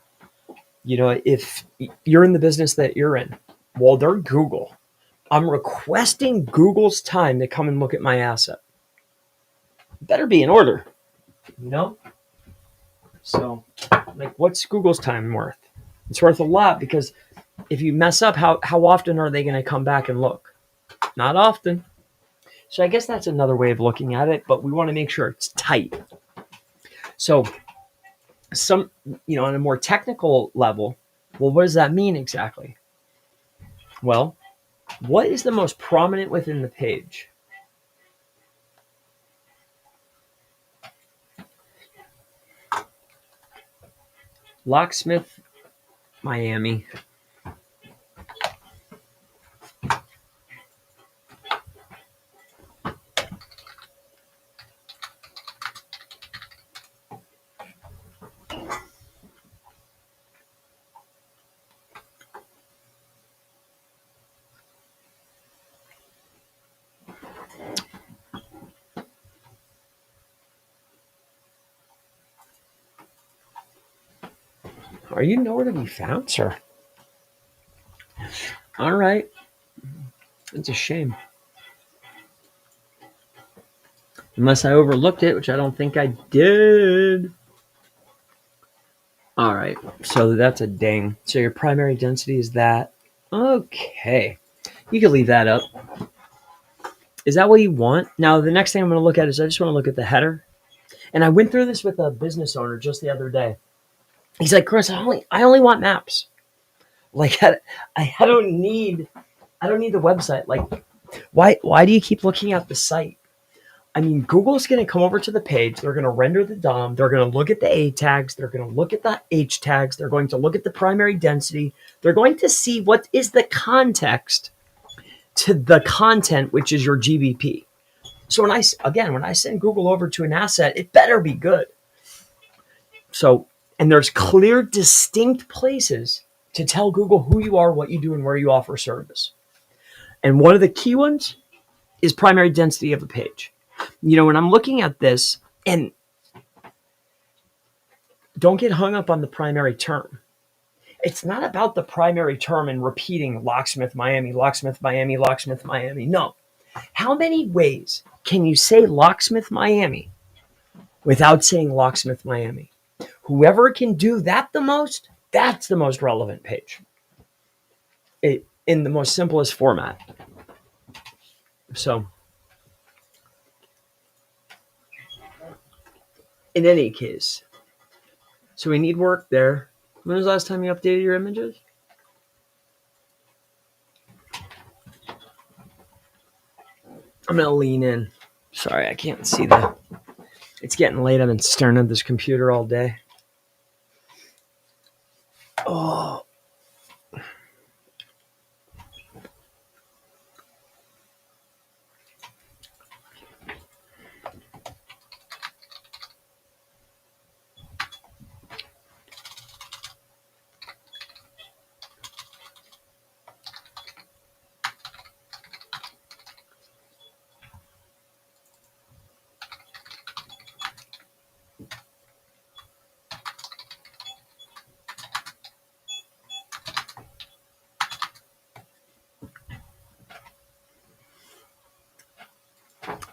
You know, if you're in the business that you're in, well, they're Google. I'm requesting Google's time to come and look at my asset. Better be in order, you know? So, like, what's Google's time worth? It's worth a lot, because if you mess up, how often are they going to come back and look? Not often. So I guess that's another way of looking at it, but we want to make sure it's tight. So some, you know, on a more technical level, well, what does that mean exactly? Well, what is the most prominent within the page? Locksmith, Miami. Are you nowhere to be found, sir? All right. It's a shame. Unless I overlooked it, which I don't think I did. All right. So that's a ding. So your primary density is that. Okay. You can leave that up. Is that what you want? Now, the next thing I'm going to look at is I just want to look at the header. And I went through this with a business owner just the other day. He's like, Chris, I only want maps. Like, I don't need the website. Like, why do you keep looking at the site? I mean, Google's going to come over to the page. They're going to render the DOM. They're going to look at the A tags. They're going to look at the H tags. They're going to look at the primary density. They're going to see what is the context to the content, which is your GBP. So when I send Google over to an asset, it better be good. So, and there's clear, distinct places to tell Google who you are, what you do, and where you offer service. And one of the key ones is primary density of a page. You know, when I'm looking at this, and don't get hung up on the primary term. It's not about the primary term and repeating locksmith Miami, locksmith Miami, locksmith Miami. No. How many ways can you say locksmith Miami without saying locksmith Miami? Whoever can do that the most, that's the most relevant page. In the most simplest format. So, in any case, so we need work there. When was the last time you updated your images? I'm going to lean in. Sorry, I can't see that. It's getting late. I've been staring at this computer all day. Oh.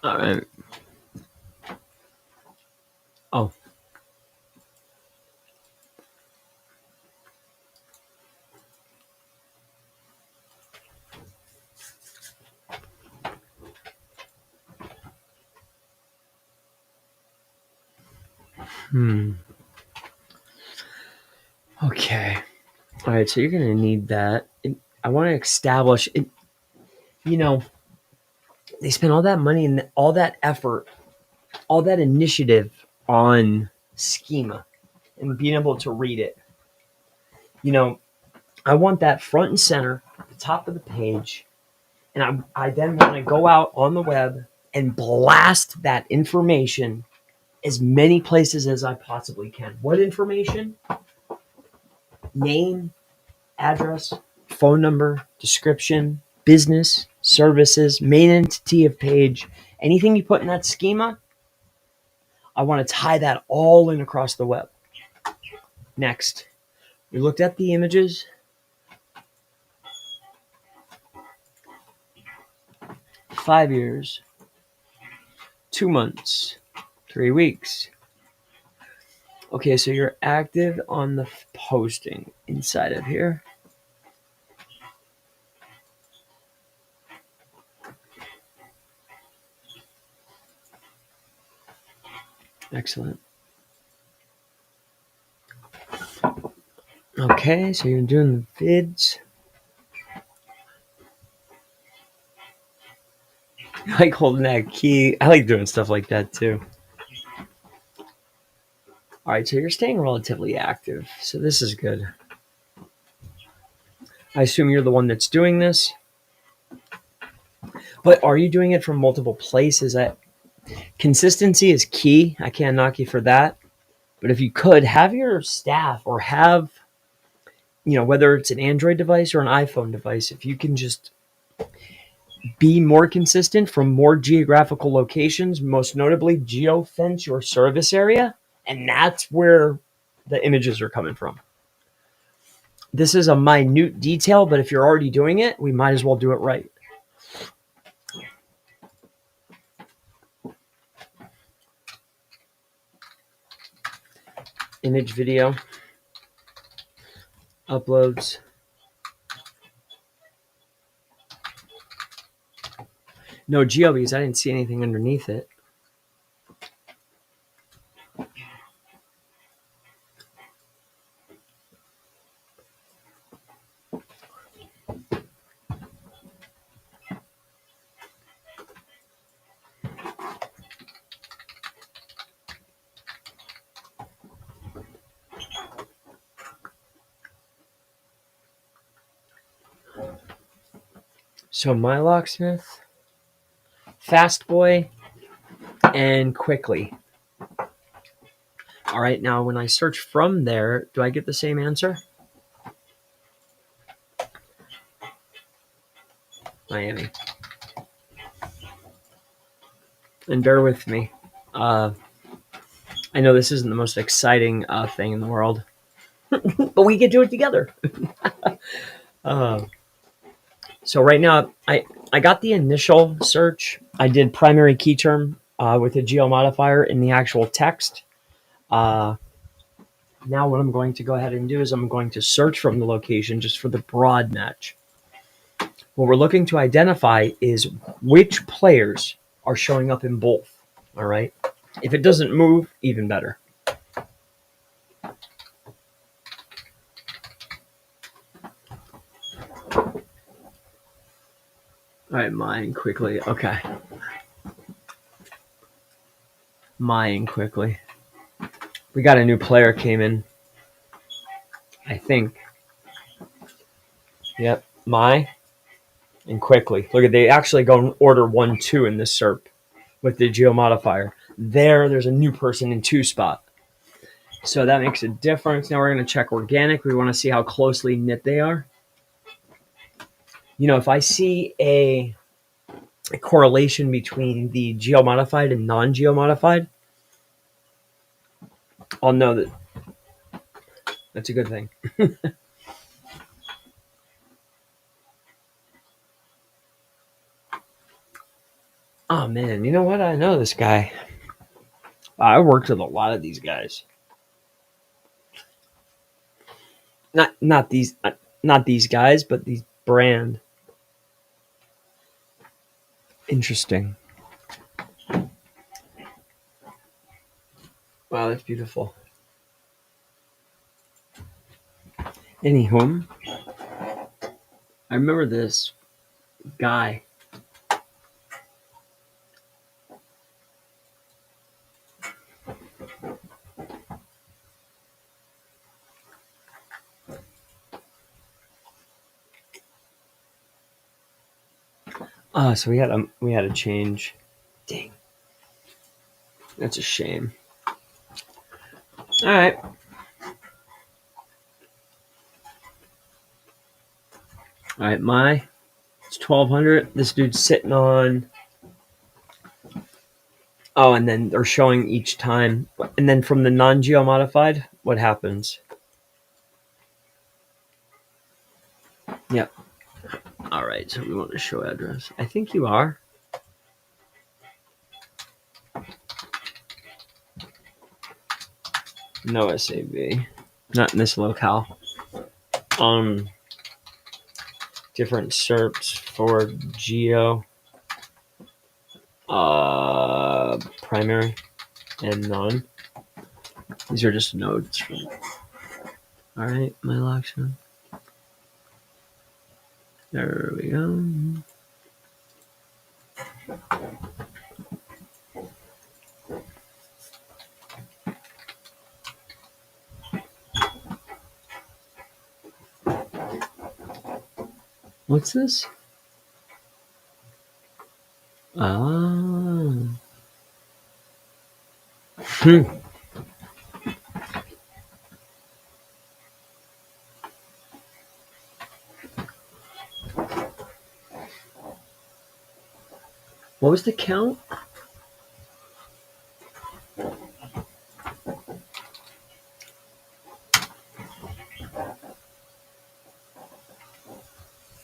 All right. Oh. Okay. All right. So you're going to need that. I want to establish it. You know, they spend all that money and all that effort, all that initiative on schema and being able to read it. You know, I want that front and center, at the top of the page. And I then want to go out on the web and blast that information as many places as I possibly can. What information? Name, address, phone number, description, business, services, main entity of page, anything you put in that schema, I want to tie that all in across the web. Next, we looked at the images. 5 years, 2 months, 3 weeks. Okay, so you're active on the posting inside of here. Excellent. Okay, so you're doing the vids. I like holding that key. I like doing stuff like that too. All right, so you're staying relatively active. So this is good. I assume you're the one that's doing this. But are you doing it from multiple places? Consistency is key. I can't knock you for that. But if you could, have your staff or have, whether it's an Android device or an iPhone device, if you can just be more consistent from more geographical locations, most notably geofence your service area, and that's where the images are coming from. This is a minute detail, but if you're already doing it, we might as well do it right. Image, video, uploads. No geo because I didn't see anything underneath it. So my locksmith, fast boy, and quickly. All right, now when I search from there, do I get the same answer? Miami. And bear with me. I know this isn't the most exciting thing in the world, but we can do it together. So right now, I got the initial search. I did primary key term with a geo modifier in the actual text. Now what I'm going to go ahead and do is I'm going to search from the location just for the broad match. What we're looking to identify is which players are showing up in both. All right. If it doesn't move, even better. All right, mine quickly. Okay. Mine quickly. We got a new player came in, I think. Yep, my and quickly. Look at, they actually go and order 1, 2 in this SERP with the geo modifier. There's a new person in 2 spot. So that makes a difference. Now we're going to check organic. We want to see how closely knit they are. You know, if I see a correlation between the geo modified and non-geo modified, I'll know that that's a good thing. Oh man, you know what? I know this guy. I worked with a lot of these guys. Not these guys, but these brand. Interesting. Wow, that's beautiful. Anywho, I remember this guy. So we had a change. Dang, that's a shame. All right. All right, it's 1,200. This dude's sitting on. Oh, and then they're showing each time. And then from the non-geo modified, what happens? Yep. All right, so we want to show address. I think you are. No SAV. Not in this locale. Different SERPs for geo, primary, and non. These are just nodes. All right, my locksmith. There we go. What's this? Ah. What was the count?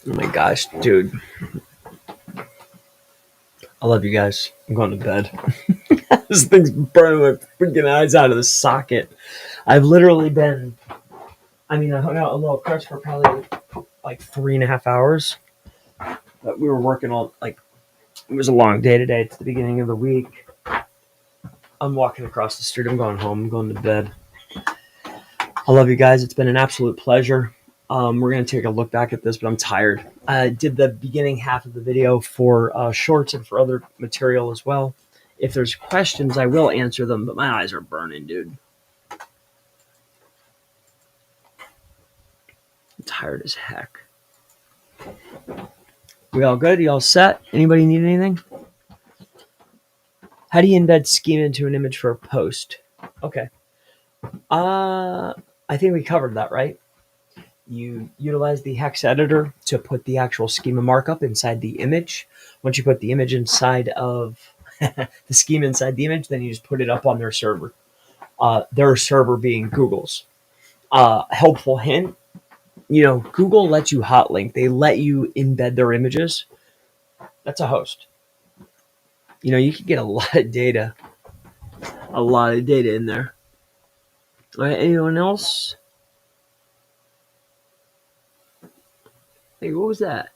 Oh my gosh, dude. I love you guys. I'm going to bed. This thing's burning my freaking eyes out of the socket. I've literally been, I hung out a little crutch for probably like 3.5 hours. But we were working all, it was a long day today. It's the beginning of the week. I'm walking across the street. I'm going home. I'm going to bed. I love you guys. It's been an absolute pleasure. We're going to take a look back at this, but I'm tired. I did the beginning half of the video for shorts and for other material as well. If there's questions, I will answer them, but my eyes are burning, dude. I'm tired as heck. We all good? You all set? Anybody need anything? How do you embed schema into an image for a post? Okay. I think we covered that, right? You utilize the hex editor to put the actual schema markup inside the image. Once you put the image inside of the schema inside the image, then you just put it up on their server. Their server being Google's. Helpful hint, Google lets you hotlink. They let you embed their images. That's a host. You can get a lot of data in there. All right, anyone else? Hey, what was that?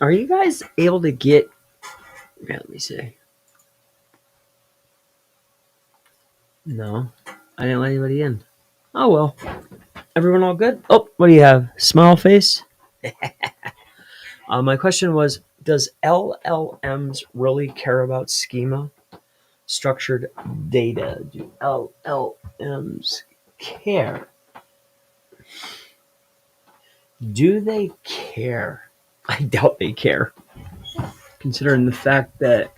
Are you guys able to get... Yeah, let me see. No, I didn't let anybody in. Oh, well. Everyone all good? Oh, what do you have? Smile face? My question was, Does LLMs really care about schema? Structured data. Do LLMs care? Do they care? I doubt they care, considering the fact that,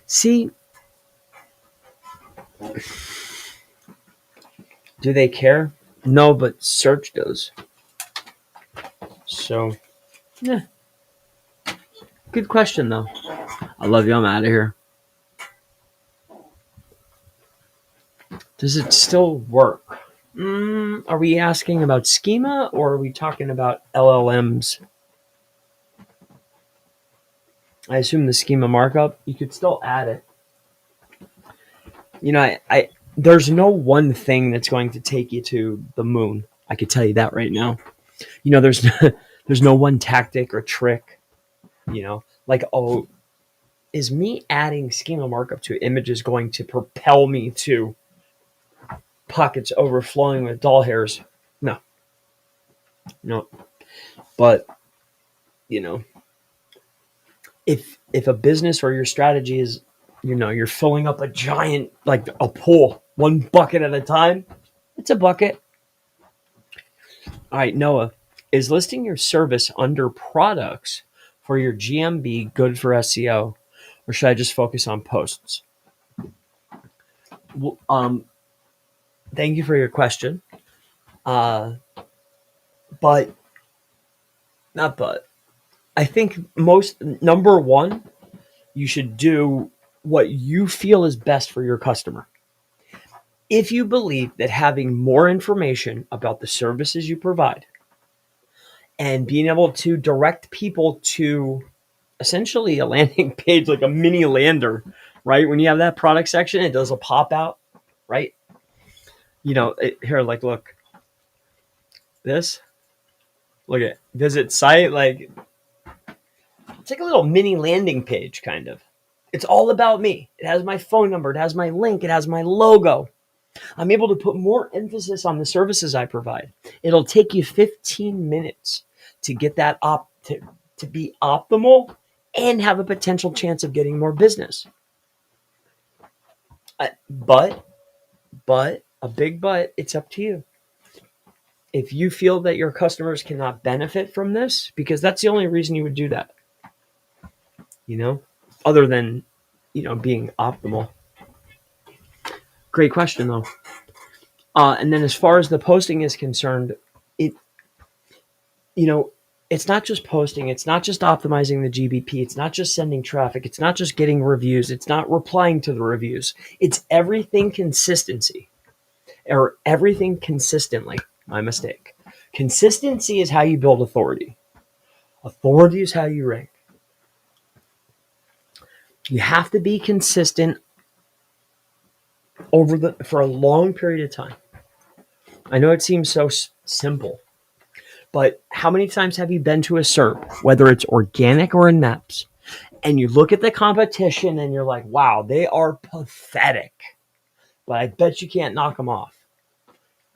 see, do they care? No, but search does. So, yeah. Good question, though. I love you. I'm out of here. Does it still work? Are we asking about schema or are we talking about LLMs? I assume the schema markup, you could still add it. You know, I there's no one thing that's going to take you to the moon. I could tell you that right now. You know, there's no one tactic or trick, you know, like, oh, is me adding schema markup to images going to propel me to pockets overflowing with doll hairs? No. But, you know, if a business or your strategy is, you know, you're filling up a giant, like a pool, one bucket at a time, it's a bucket. All right, Noah, is listing your service under products for your GMB good for SEO, or should I just focus on posts? Well, thank you for your question. But I think number one, you should do what you feel is best for your customer. If you believe that having more information about the services you provide and being able to direct people to essentially a landing page, like a mini lander, right? When you have that product section, it does a pop out, right? You know, here, like, look, look at visit site, like, it's like a little mini landing page, kind of. It's all about me. It has my phone number. It has my link. It has my logo. I'm able to put more emphasis on the services I provide. It'll take you 15 minutes to get that to be optimal and have a potential chance of getting more business. But a big but, it's up to you. If you feel that your customers cannot benefit from this, because that's the only reason you would do that, you know, other than, you know, being optimal. Great question, though. And then as far as the posting is concerned, it's not just posting. It's not just optimizing the GBP. It's not just sending traffic. It's not just getting reviews. It's not replying to the reviews. It's everything consistency, or everything consistently. My mistake. Consistency is how you build authority. Authority is how you rank. You have to be consistent for a long period of time. I know it seems so simple, but how many times have you been to a SERP, whether it's organic or in maps, and you look at the competition and you're like, wow, they are pathetic, but I bet you can't knock them off.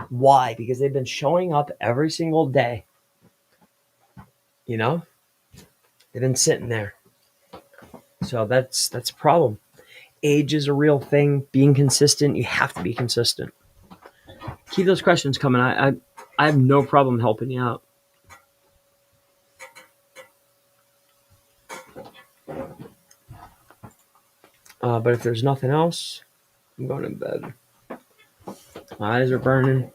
Why? Because they've been showing up every single day. You know, they've been sitting there. So that's a problem. Age is a real thing. Being consistent, you have to be consistent. Keep those questions coming. I have no problem helping you out. But if there's nothing else, I'm going to bed. My eyes are burning.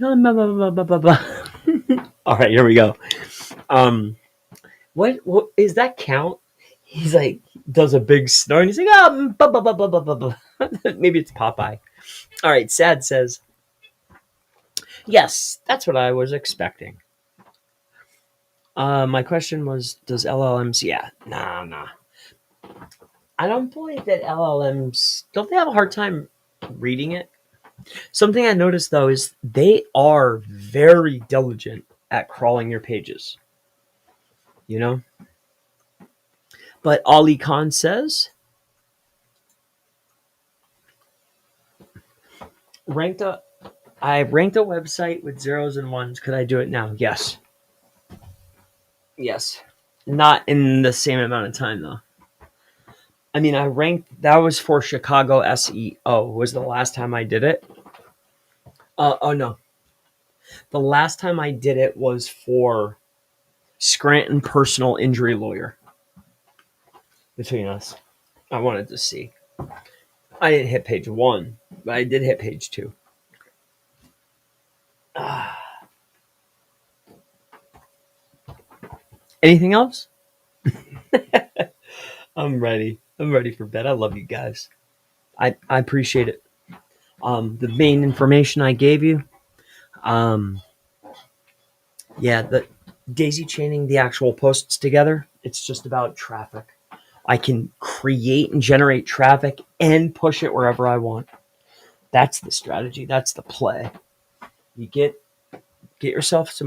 All right, here we go. What is that count? He's like, does a big snort, and he's like, maybe it's Popeye. All right, Sad says, yes, that's what I was expecting. My question was, does LLMs? Yeah, nah. I don't believe that LLMs, don't they have a hard time reading it? Something I noticed, though, is they are very diligent at crawling your pages. You know? But Ali Khan says, I ranked a website with zeros and ones. Could I do it now? Yes. Yes. Not in the same amount of time though. I mean, I ranked, that was for Chicago SEO, was the last time I did it. Oh no. The last time I did it was for Scranton Personal Injury Lawyer. Between us, I wanted to see. I didn't hit page 1, but I did hit page 2. Anything else? I'm ready. I'm ready for bed. I love you guys. I appreciate it. The main information I gave you. The daisy chaining the actual posts together. It's just about traffic. I can create and generate traffic and push it wherever I want. That's the strategy. That's the play. You get yourself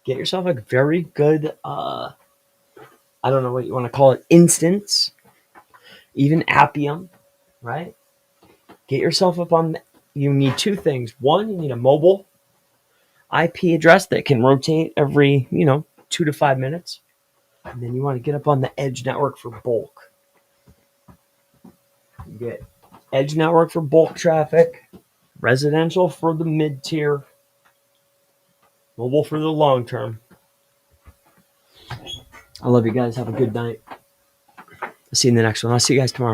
get yourself a very good, I don't know what you want to call it, instance, even Appium, right? Get yourself up on, you need 2 things. One, you need a mobile IP address that can rotate every, 2 to 5 minutes. And then you want to get up on the edge network for bulk. You get edge network for bulk traffic, residential for the mid tier, mobile for the long term. I love you guys. Have a good night. I'll see you in the next one. I'll see you guys tomorrow.